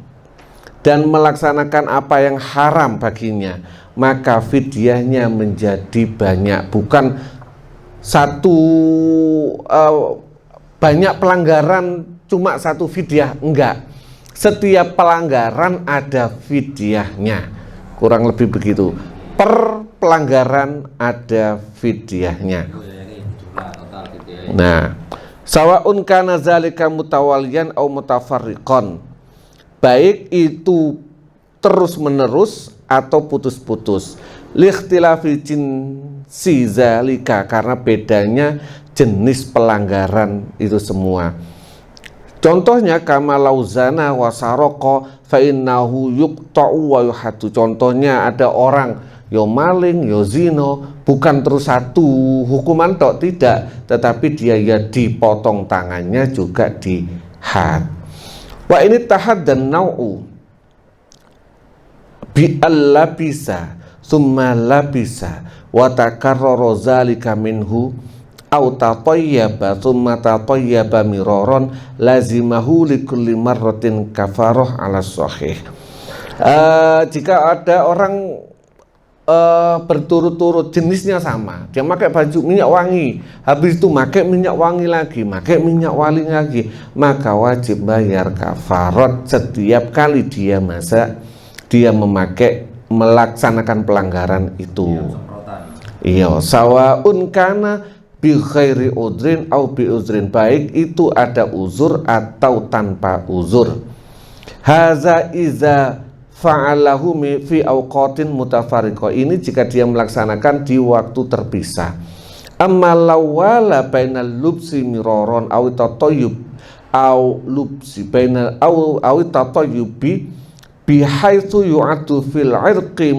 dan melaksanakan apa yang haram baginya, maka fidyahnya menjadi banyak. Bukan satu banyak pelanggaran cuma satu fidyah, enggak. Setiap pelanggaran ada fidyahnya, kurang lebih begitu. Per pelanggaran ada fidyahnya. Nah, sawaun kana zalika mutawaliyan au mutafarriqan, baik itu terus menerus atau putus-putus. Likhtilafi jinsi zalika, karena bedanya jenis pelanggaran itu semua. Contohnya kama lauzana wa saroko fa innahu yuqta'u wa yuhaddu. Contohnya ada orang yo maling, yo zino, bukan terus satu hukuman tok, tidak, tetapi dia ya dipotong tangannya juga dihad. Wa ini tahad dan nau'u bi al-labisa summa labisa wa takarrara zalika minhu au tatayyaba summa tatayyaba miraron lazimahu likulli marratin kafarah ala sahih. Jika ada orang berturut-turut jenisnya sama, dia pakai baju minyak wangi, habis itu pakai minyak wangi lagi, pakai minyak wangi lagi, maka wajib bayar kafarat setiap kali dia melaksanakan pelanggaran itu. Iya, sawaun kana bi khairi udrin au bi uzrin, baik itu ada uzur atau tanpa uzur. Haza iza fa'alahu fi awqatin mutafariqah, ini jika dia melaksanakan di waktu terpisah. Amma lawala bainal lubsi miraron aw tatayyub aw lubsi bainal aw tatayyubi bihaitsu yu'addu fil irqi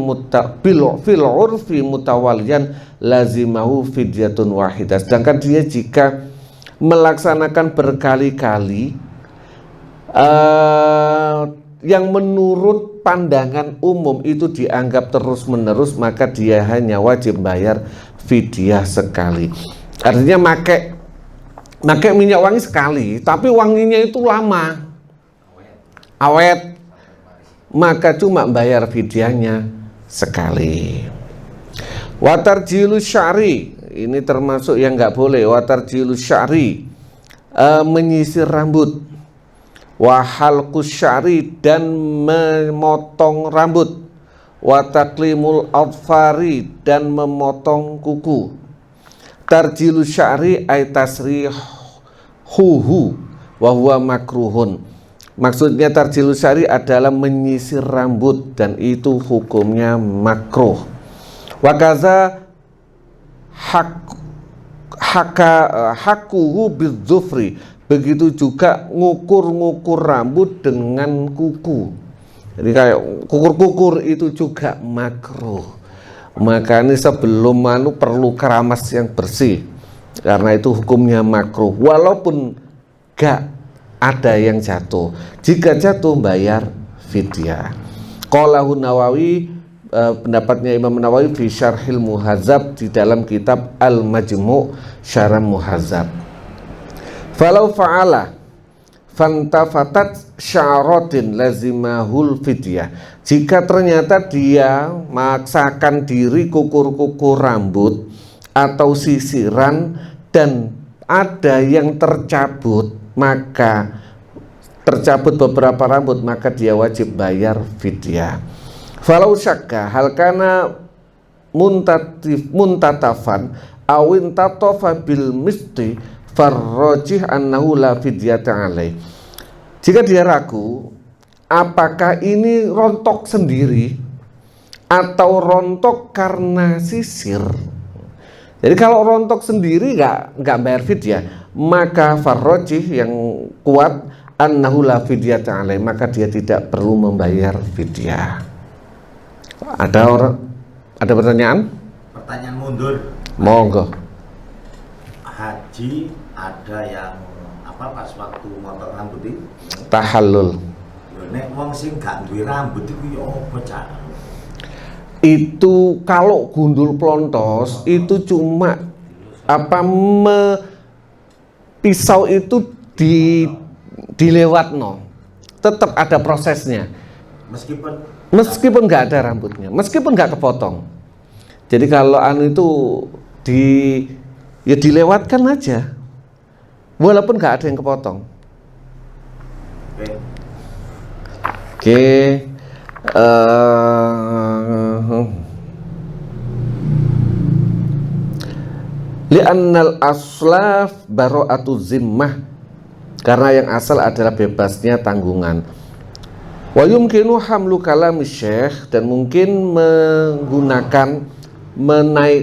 fil urfi mutawaliyan lazimahu fidyatun wahidah. Sedangkan dia jika melaksanakan berkali-kali yang menurut pandangan umum itu dianggap terus-menerus, maka dia hanya wajib bayar fidyah sekali. Artinya pakai minyak wangi sekali, tapi wanginya itu lama, awet, maka cuma bayar fidyahnya sekali. Watarjilus sya'ri, ini termasuk yang nggak boleh. Watarjilus sya'ri, menyisir rambut. Wahalqus sya'ri, dan memotong rambut. Wataklimul adfari, dan memotong kuku. Tarjilus sya'ri ay tasrihuhu wa huwa makruhun. Maksudnya tarjilus sya'ri adalah menyisir rambut, dan itu hukumnya makruh. Wakaza hakuhu bidzufri, begitu juga ngukur-ngukur rambut dengan kuku. Jadi kayak kukur-kukur itu juga makruh. Maka ini sebelum perlu keramas yang bersih, karena itu hukumnya makruh. Walaupun gak ada yang jatuh, jika jatuh bayar fidyah. Qalahu Nawawi, pendapatnya Imam Nawawi fi Syarhil Muhadzab, di dalam kitab Al-Majmu' Syarah Muhadzab. Falau fa'ala fantafatat sya'ratin lazimahul fidyah. Jika ternyata dia memaksakan diri kukur-kukur rambut atau sisiran dan ada yang tercabut, maka tercabut beberapa rambut, maka dia wajib bayar fidyah. Falau syakka hal kana muntatafan awin tatofa bil misti farrojih annahu la fidyata alaih. Jika dia ragu apakah ini rontok sendiri atau rontok karena sisir, jadi kalau rontok sendiri nggak bayar fidyah, maka farrojih yang kuat annahu la fidyata alaih, maka dia tidak perlu membayar fidyah. Ada pertanyaan? Pertanyaan mundur. Monggo. Haji ada yang pas waktu motor rambut itu Tahallul. nek wong sing gak duwe rambut iku ya apa cak? Itu kalau gundul plontos itu cuma pisau itu dilewatno, tetap ada prosesnya, meskipun nggak ada rambutnya, meskipun nggak kepotong. Jadi kalau itu dilewatkan aja, walaupun nggak ada yang kepotong. Oke. Li'annal aslaf bara'atu zimmah, karena yang asal adalah bebasnya tanggungan. Wa yumkinu hamlu kalami syekh, dan mungkin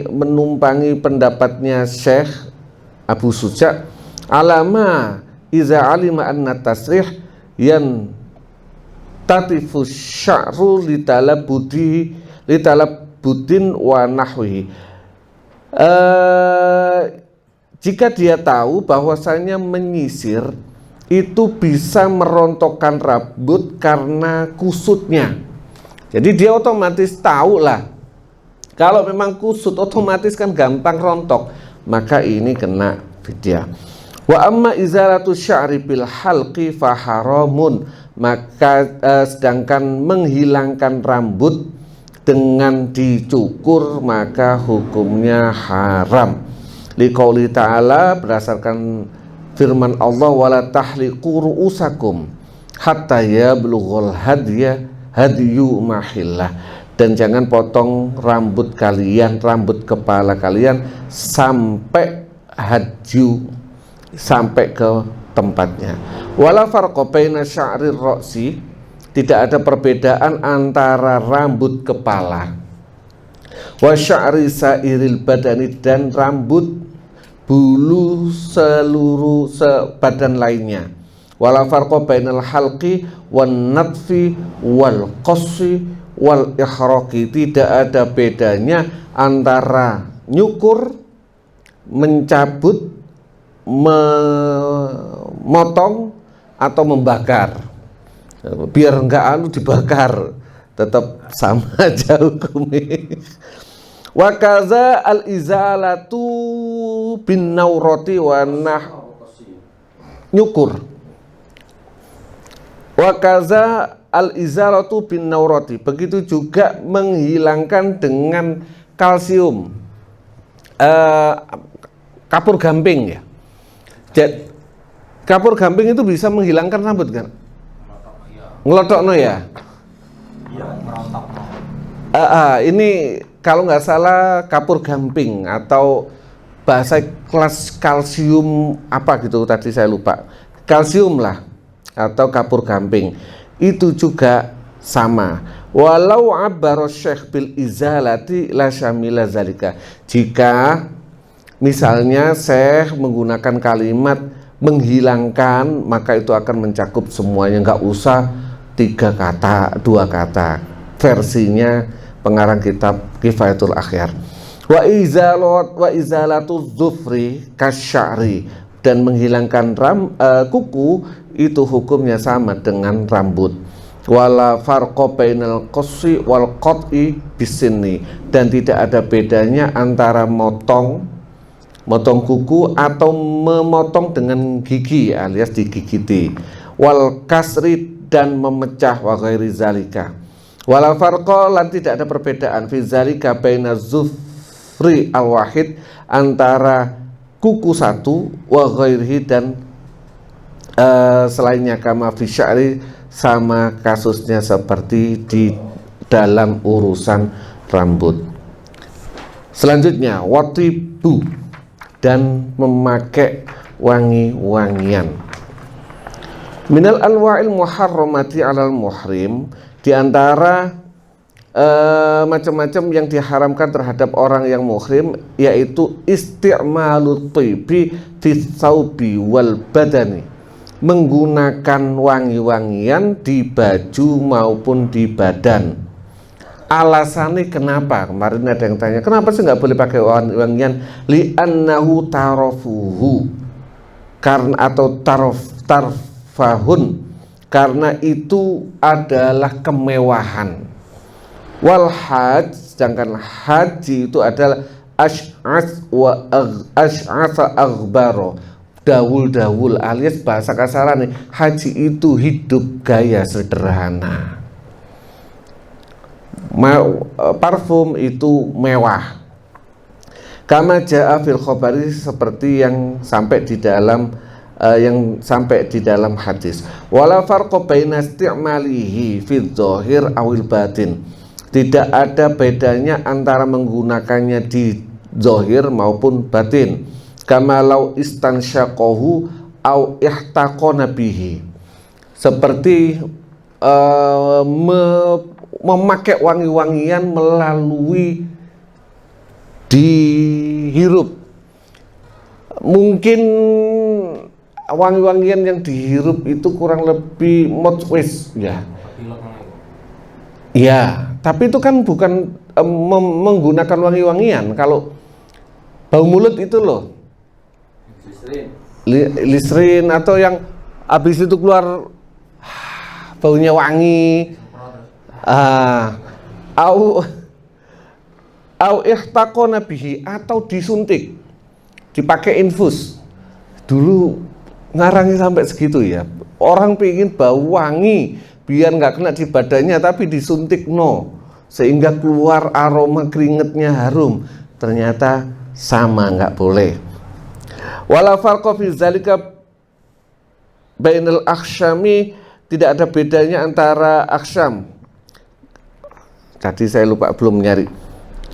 menumpangi pendapatnya Syekh Abu Suja alama iza alima anna tasrih yan tatifu sya'ru litalabudin wa nahwihi. Jika dia tahu bahwasanya menyisir itu bisa merontokkan rambut karena kusutnya, jadi dia otomatis tahu lah kalau memang kusut otomatis kan gampang rontok, maka ini kena fidyah. Wa amma izalatu sya'ri bil halqi fa haramun, maka sedangkan menghilangkan rambut dengan dicukur maka hukumnya haram. Liqauli ta'ala, berdasarkan firman Allah, wala tahliqu ru'usakum hatta yablughul hadyu mahillah, dan jangan potong rambut kalian, rambut kepala kalian sampai hadyu, sampai ke tempatnya. Wala farqa baina sya'rir ra'si, tidak ada perbedaan antara rambut kepala wa sya'ri sairil badani, dan rambut bulu seluruh badan lainnya. Wala farqa bainal halqi wan natfi wal qassi wal ihraqi, tidak ada bedanya antara nyukur, mencabut, memotong atau membakar. Biar enggak dibakar, tetap sama aja hukumnya. Wa kaza al izalatu bin naurati wa nyukur. Wa kaza al izalatu bin naurati, begitu juga menghilangkan dengan kalsium, kapur gamping ya. Kapur gamping itu bisa menghilangkan rambut kan? Ngelotokno ya? Iya, merontokno. Ini kalau nggak salah kapur gamping atau bahasa kelas kalsium apa gitu, tadi saya lupa. Kalsium lah atau kapur gamping. Itu juga sama. Walau abbara syekh bil izalati la syamila zalika. Jika misalnya syekh menggunakan kalimat menghilangkan, maka itu akan mencakup semuanya, nggak usah 3 kata, 2 kata. Versinya pengarang kitab Kifayatul Akhyar. Wa izalatu dzufri kasya'ri, dan menghilangkan kuku itu hukumnya sama dengan rambut. wala farqa bainal qassi wal qat'i bisinni, dan tidak ada bedanya antara motong kuku atau memotong dengan gigi alias digigiti, wal kasri dan memecah, wa ghairi zalika. Wala farqa, lan tidak ada perbedaan fi zalika baina zufri al wahid, antara kuku satu, wa ghairihi dan selainnya, kama fi sya'ri, sama kasusnya seperti di dalam urusan rambut. Selanjutnya watibu, dan memakai wangi-wangian. Minal anwa'il muharramati 'alal muhrim, di antara macam-macam yang diharamkan terhadap orang yang muhrim, yaitu isti'malut tibi fi thawbi wal badani, menggunakan wangi-wangian di baju maupun di badan. Alasannya kenapa? Kemarin ada yang tanya, kenapa sih nggak boleh pakai wangi-wangian? Li'annahu tarafuhu, karena, atau tarfahun, karena itu adalah kemewahan. Wal haj, sedangkan haji itu adalah ash'as wa ash'asa aghbaro, dawul alias bahasa kasarannya, haji itu hidup gaya sederhana. Parfum itu mewah. Kama ja'a fil khabari, seperti yang sampai di dalam hadis. Wala farqa baina isti'malihi fi dzahir awil batin, tidak ada bedanya antara menggunakannya di zahir maupun batin. Kama law istansyaqahu au ihtaqana bihi, seperti memakai wangi-wangian melalui dihirup. Mungkin wangi-wangian yang dihirup itu kurang lebih mutwis ya. Ya, tapi itu kan bukan menggunakan wangi-wangian. Kalau bau mulut itu loh, lisrin, atau yang habis itu keluar baunya wangi, au ihtaqona bihi, atau disuntik, dipakai infus. Dulu ngarangi sampai segitu ya, orang pingin bau wangi biar nggak kena di badannya, tapi disuntik sehingga keluar aroma keringetnya harum. Ternyata sama, nggak boleh. Wala farqa fi zalika bainal aksyami, tidak ada bedanya antara aksyam. Tadi saya lupa, belum nyari.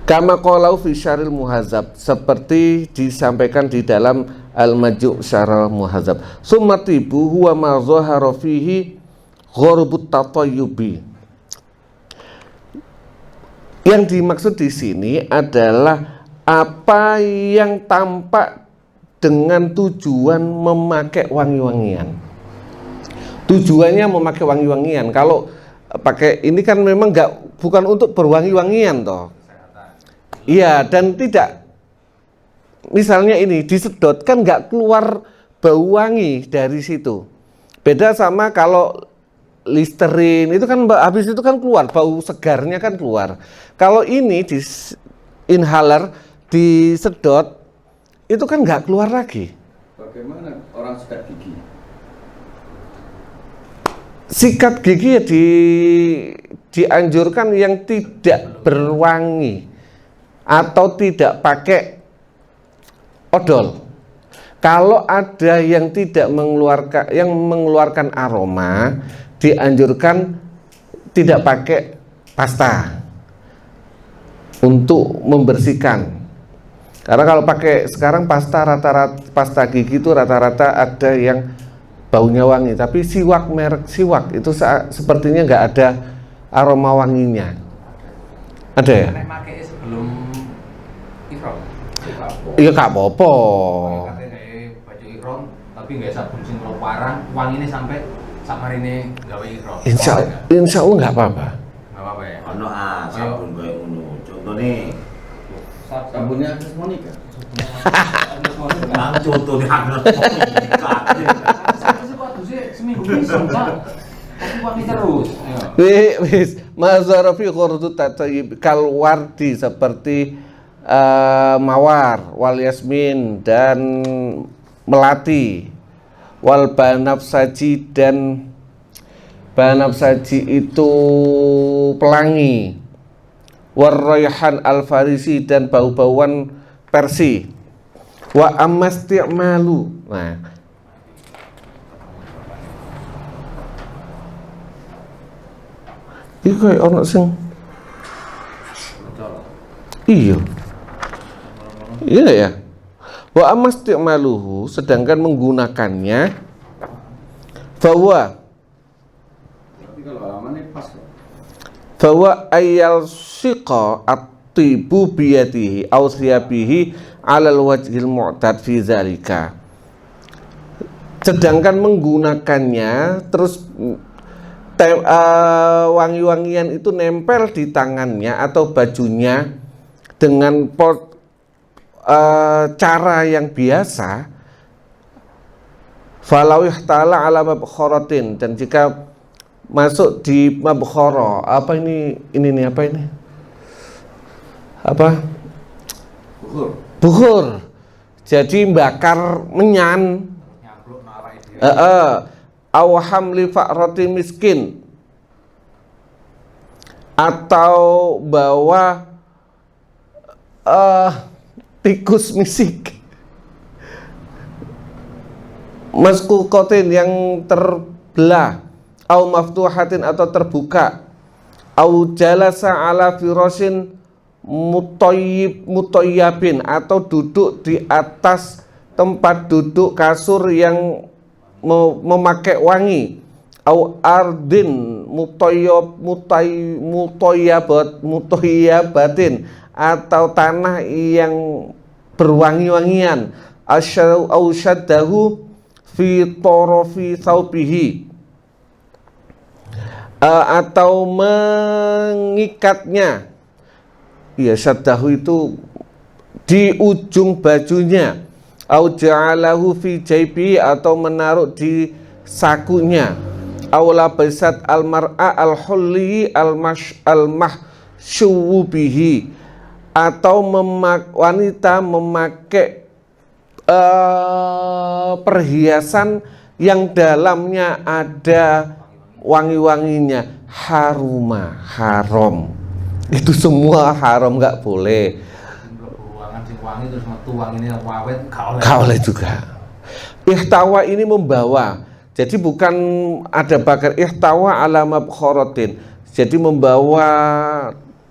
Kama qalau fi syaril muhazab, seperti disampaikan di dalam al-maju' syaril muhazab. Summatibu huwa ma zahara fihi ghurubut tatayyubi. Yang dimaksud di sini adalah apa yang tampak dengan tujuan memakai wangi-wangian. Tujuannya memakai wangi-wangian. Kalau pakai ini kan memang bukan untuk berwangi-wangian toh. Iya, dan tidak, misalnya ini disedot kan nggak keluar bau wangi dari situ. Beda sama kalau Listerin itu kan habis itu kan keluar bau segarnya kan keluar. Kalau ini di inhaler disedot itu kan nggak keluar lagi. Bagaimana orang sikat gigi? Sikat gigi ya dianjurkan yang tidak berwangi atau tidak pakai odol. Kalau ada yang tidak mengeluarkan aroma, dianjurkan tidak pakai pasta untuk membersihkan. Karena kalau pakai sekarang pasta gigi itu rata-rata ada yang baunya wangi, tapi siwak, merek siwak itu sepertinya nggak ada aroma wanginya. Ada ya? Sebelum ihram. Iya gak apa-apa. Baju ihram tapi nggak sabun sing parang, wanginya sampai samarine gawe ihram. Insya Allah nggak apa-apa. Nggak apa-apa ya. Ono sabun koyo ngono. Contone Sabunnya Agnes Monica. nang contone Agnes Monica. Saya sih kok seminggu bisa, Pak. Tapi wangi terus. Wis mazhara fi khurdu tayyib kal wardi seperti mawar wal yasmin dan melati wal banafsaji dan banafsaji itu pelangi warrayhan al farisi dan bau-bauan Persi wa amasti'malu. Nah, iki koyo ono sing iya ya. Wa amasti'maluhu sedangkan menggunakannya bahwa Kalau halamannya pas kok. bahwa ayal siqa at-tibu biyadihi aw thiyabihi 'alal wajhil mu'tad fi zalika. Sedangkan menggunakannya terus wangi-wangian itu nempel di tangannya atau bajunya dengan cara yang biasa, falau ihtala ala mabkharatin, dan jika masuk di mabkhara, apa ini apa ini? Apa? Bukhur. Jadi bakar menyan. Nyabluk nang awake dhewe. Aw hamli fa'rati miskin, atau bawa tikus misik, maskukotin yang terbelah, au maftuhatin atau terbuka, au jalasa ala firashin mutoyyabin atau duduk di atas tempat duduk kasur yang memakai wangi, au ardin mutayyabatin atau tanah yang berwangi-wangian, au syaddahu fi tarafi thawbihi, atau mengikatnya, ya syaddahu itu di ujung bajunya, au ja'alahu fi jaibi atau menaruh di sakunya, au labasat al-mar'a al-hulli al-mahsyuwu bihi, atau wanita memakai perhiasan yang dalamnya ada wangi-wanginya, haram. Itu semua haram, nggak boleh. Ruangan sing wangi terus metu wangine awet Gak oleh juga. Ihtawa ini membawa, jadi bukan ada bakar, ihtawa ala mabkharatin, jadi membawa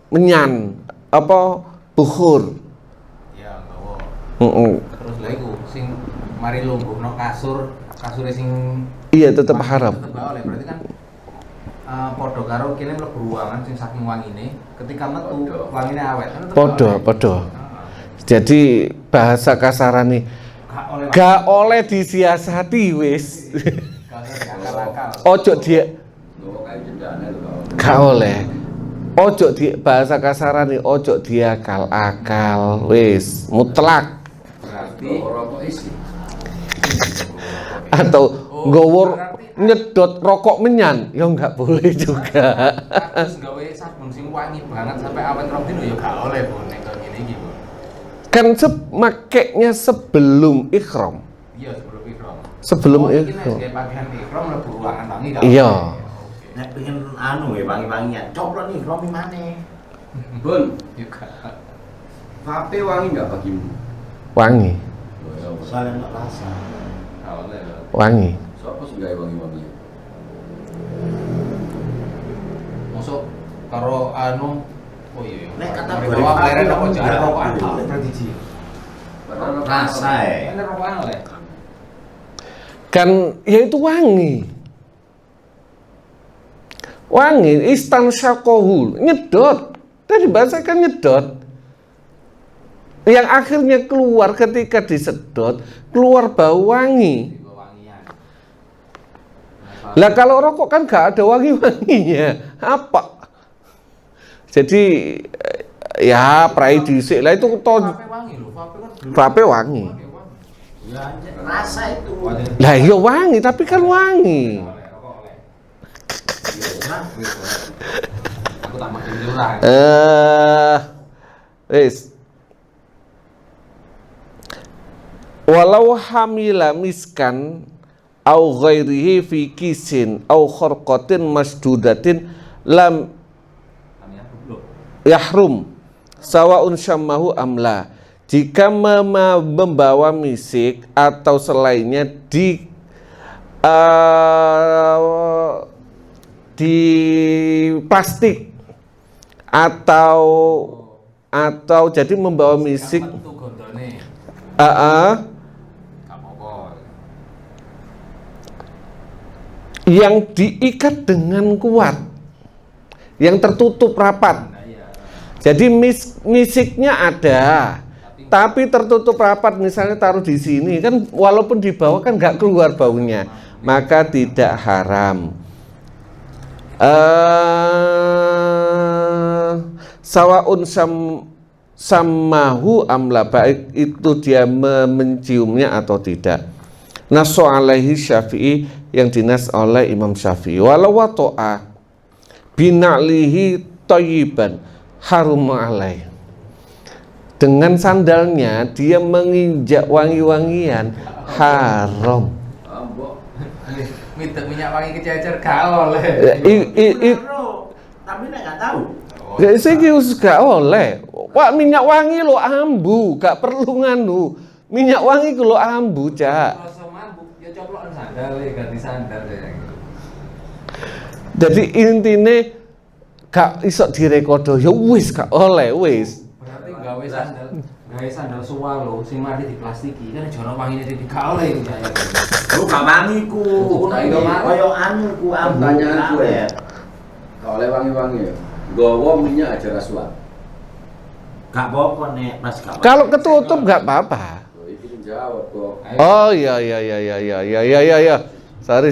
menyan apa bukhur. Ya, bawa. Heeh. Terus lha iku sing mari lungguhno kasure sing Iya, tetap haram. tetep gak oleh. Berarti kan padha karo kene mlebu ruangan sing saking wangine, ketika metu wangine awet. Kan tetep gak oleh. Podo. Jadi bahasa kasarane gak oleh disiasati wis. Akal-akal. Ojo dia gak oleh. Ojo di bahasa kasarane ojo dia akal wis mutlak. Berarti Rokok isi. Atau nggowo nyedot rokok menyan ya nggak boleh juga. terus gawe sabun sing wangi banget sampai awet rong dino ya gak oleh Bu nek ngene iki Bu. Kan makainya sebelum ikhram. Iya, sebelum ihram. Sebelum iki ihram. nek pakaian ihram mlebu ruangan wangi gak Iya. oleh. Nek pengen anu ya wangi-wangian, coplok nih romi maneh. Bun, Juga. vape wangi nggak bagimu? Wangi, Soalnya nggak rasa. Gak oleh. wangi. Siapa sih nggak wangi-wangi? Masuk karo anu oh iya. Nek kata Mari boleh bawa pleret apa vape, jangan ya. rokokan berarti ji. Rasa ya. Kan rokokan oleh. Kan ya itu wangi. Wangi istansyakohul, nyedot. Tadi bahasakan nyedot. Yang akhirnya keluar ketika disedot, keluar bau wangi. Wangian. Lah kalau rokok kan gak ada wangi-wanginya. Apa? Jadi ya prai dhisik lah itu to Vape wangi lho, vape kan dulu. vape wangi. Ya anjir, rasa itu. Lah iya wangi tapi kan wangi. Rokok oleh. Nah, Lurah. Wis. Walau hamila miskan au ghairihi fi kisin au kharqatin masdudatin lam yahrum sawaun syammahu amla. Jika membawa misik atau selainnya di plastik atau jadi membawa misik yang diikat dengan kuat, yang tertutup rapat. Jadi misiknya ada, tapi tertutup rapat. Misalnya taruh di sini kan, walaupun di bawah kan nggak keluar baunya, maka tidak haram. Sawaun sammahu amla, baik itu dia menciumnya atau tidak. Nasu alaihi Syafi'i, yang dinas oleh Imam Syafi'i. Walau wato'a bina'lihi thayyiban harum alaih. Dengan sandalnya dia menginjak wangi-wangian, haram. Minyak wangi kececer gak oleh. Tapi nggak tahu. Iki wis gak oleh. Wah, minyak wangi lo ambu, gak perlu nganu. Minyak wangi lo ambu, Cak. Ya coplokan sandal ganti sandal ya. Jadi intine gak iso direkodo, ya wis gak oleh wis. Berarti gawe sandal suwalo sing mari diplastiki kan jono wangine di gak oleh ya. Lu gak wangi ku. Koyo anu ku ambu. Pertanyaan gue. Gak oleh wangi-wangi. Gowo minyak aja rasuan. Gak apa-apa nek pas gak. Kalau ketutup gak apa-apa. Itu jawab kok. Oh iya. Sorry.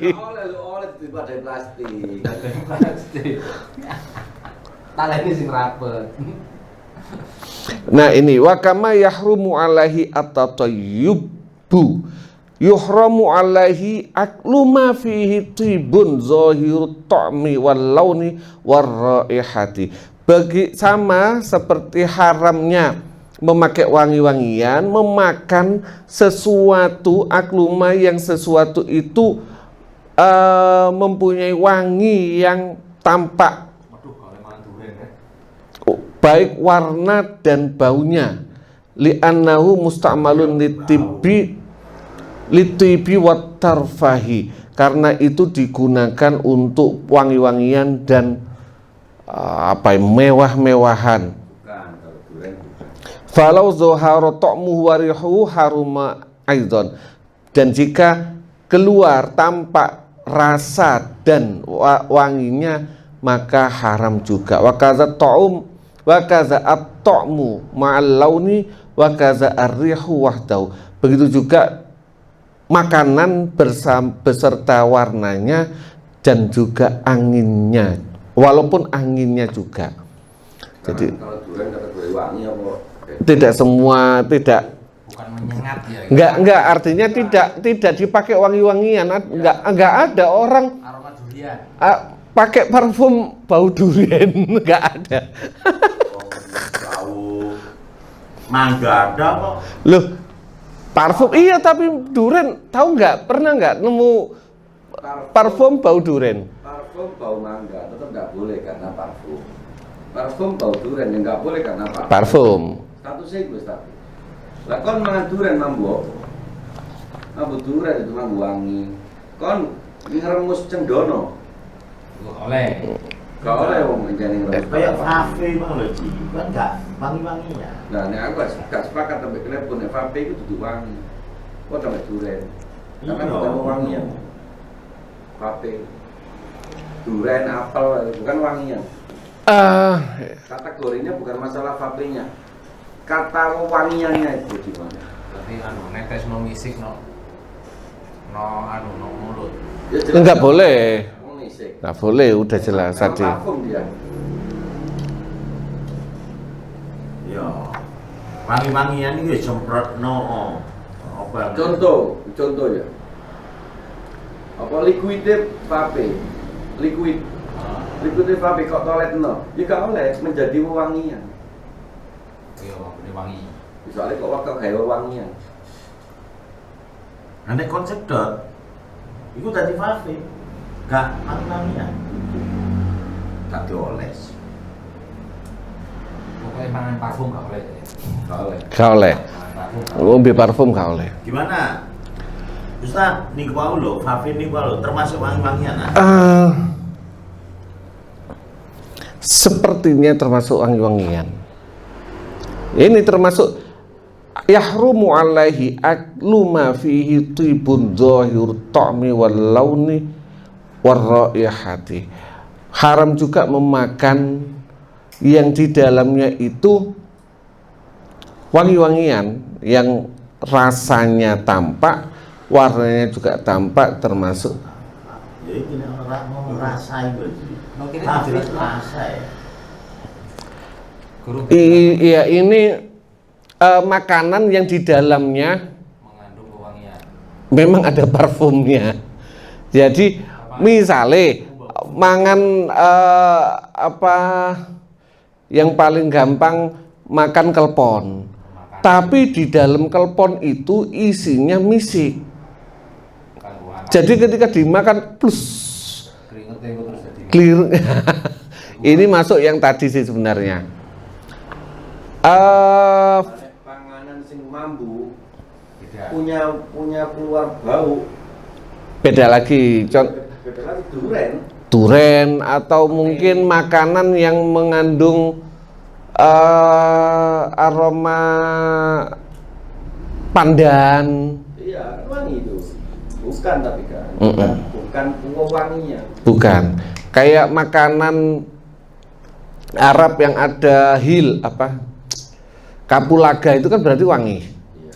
Oleh daripada plastik. Talene sing rapet. Nah ini wakama yahrumu alaihi at-tatayyubu yuhramu alaihi aklu ma fihi tibun zahirut ta'mi wal launi war raihati. Bagi sama seperti haramnya memakai wangi-wangian, memakan sesuatu akluma yang sesuatu itu mempunyai wangi yang tampak, baik warna dan baunya. Li'annahu musta'malun litibi wat tarfahi, karena itu digunakan untuk wangi-wangian dan mewah-mewahan. Falau zoharo ta'muhu warihu haruma aidon, dan jika keluar tampak rasa dan wanginya maka haram juga. Wakaza ta'um wakaza at-ta'mu ma'al launi wakaza ar-rihu wahdahu. Begitu juga makanan beserta warnanya dan juga anginnya, walaupun anginnya juga. Jadi kalau durian kategori wangi apa? Tidak semua, tidak. Bukan menyengat ya. Enggak, artinya tidak dipakai wangi-wangian. Enggak ada orang Aroma durian. pakai parfum bau durian, enggak ada. Bau mangga ada kok. Loh, parfum iya, tapi durian tahu nggak? Pernah nggak nemu parfum bau durian? Parfum bau mangga tetap nggak boleh karena parfum. Parfum bau durian yang nggak boleh karena Parfum. Statusnya itu tapi. Lah kon mangan durian mambu apa? Mambu durian itu mambu wangi. Kon ngeremus cendono. Oleh. Gak oleh wong menjadi ngeremus. Kayak kafe mang lho Ci, kan enggak wangi-wanginya. Nah, nek aku gak sepakat sampai klepon nek vape itu dudu wangi. Kok sampai durian? Karena bukan wangian. Vape. Durian, apel bukan wangian. Kategorinya bukan masalah vape-nya. Kata wangiannya itu gimana? Berarti netes no misik no mulut. Ya, Enggak boleh. Nisik. Enggak boleh, udah jelas tadi. Parfum dia. Ya. Wangi-wangian iki semprotno apa? Contoh ya. Apa liquide vape? Liquid. Berikutnya vape kok toilet no, ya gak oleh menjadi wewangian. Iya, ini wangi. Soalnya kok waktu kayak wewangian. Nek konsep dot, itu tadi vape, gak wangi-wangian, gak dioles. Pokoknya mangan parfum gak boleh. Gak oleh. Gak oleh. Ngombe parfum gak oleh. Gimana? Ustaz, niku wau lho, vape niku wau lho, termasuk wangi-wangian. Sepertinya termasuk wangi-wangian. Ini termasuk yahrumu alaihi aklu ma fihi tibun zahir ta'mi wal launi war raihati. Haram juga memakan yang di dalamnya itu wangi-wangian yang rasanya tampak, warnanya juga tampak, termasuk Ya iki nek ora mau ngerasain berarti. Mungkin Vape jelas rasa ya. Guru iya ini makanan yang di dalamnya mengandung wewangian. memang ada parfumnya. Jadi misale mangan apa yang paling gampang makan kelpon. Tapi di dalam kelpon itu isinya misik. Jadi ketika dimakan plus Keringetnya itu terus jadi. clear. Ini masuk yang tadi sih sebenarnya. Panganan sing mambu Beda. punya keluar bau. Beda lagi. Beda lagi duren. Duren atau mungkin makanan yang mengandung aroma pandan. Iya, wangi itu. Bukan tapi kan. Mm-mm. Bukan wanginya. Bukan. Kayak makanan Arab yang ada hil apa? Kapulaga itu kan berarti wangi. Iya.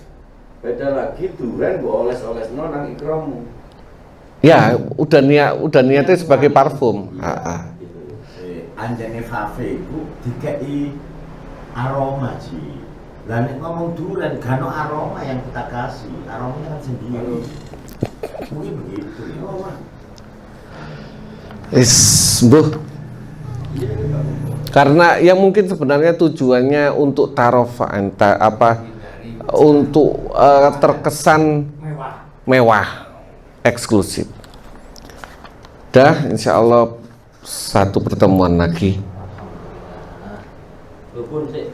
Beda lagi duren mbok oles-oles nang ikrammu. Ya, udah niatnya sebagai parfum. Anjane vape iku dikei aroma sih. Lah nek ngomong duren gak ono aroma yang kita kasih, aromanya kan sendiri. Mungkin begitu ya. Buh. Karena yang mungkin sebenarnya tujuannya untuk tarofa untuk terkesan mewah, eksklusif. Dah, insya Allah satu pertemuan lagi. Walaupun sih,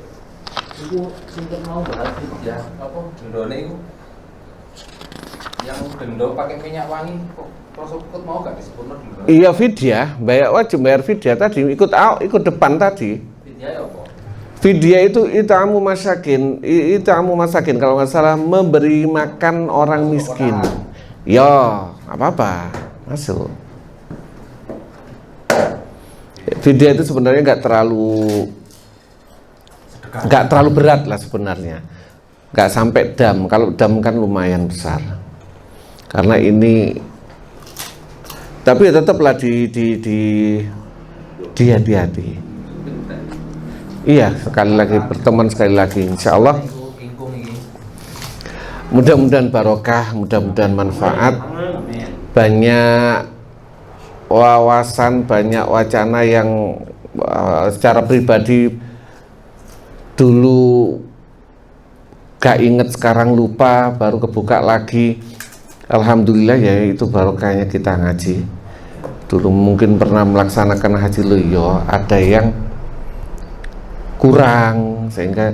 itu singkat mau bahas ya apa gendone itu yang gendo pakai minyak wangi kok prosokut mau gak disebut gendo? Iya vidya, wajib bayar vidya tadi, ikut depan tadi. Vidya ya apa? Vidya itu itamu masakin kalau nggak salah, memberi makan orang miskin. Ya, apa-apa, masuk. Vidya itu sebenarnya nggak terlalu berat lah sebenarnya, nggak sampai dam. Kalau dam kan lumayan besar. Karena ini, tapi ya tetaplah hati-hati. Iya, sekali lagi berteman sekali lagi, insya Allah. Mudah-mudahan barokah, mudah-mudahan manfaat, banyak wawasan, banyak wacana yang secara pribadi dulu gak inget, sekarang lupa, baru kebuka lagi. Alhamdulillah ya, itu barokahnya kita ngaji. Dulu mungkin pernah melaksanakan haji loyo, ada yang kurang, sehingga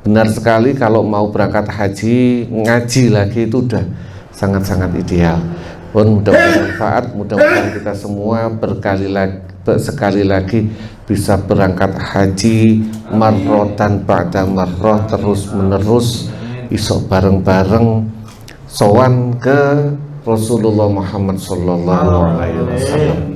benar sekali kalau mau berangkat haji, ngaji lagi itu udah sangat-sangat ideal. Pun mudah-mudahan manfaat, mudah-mudahan kita semua sekali lagi bisa berangkat haji marrotan ba'da marroh, terus menerus, isok bareng-bareng sowan ke Rasulullah Muhammad sallallahu alaihi wasallam.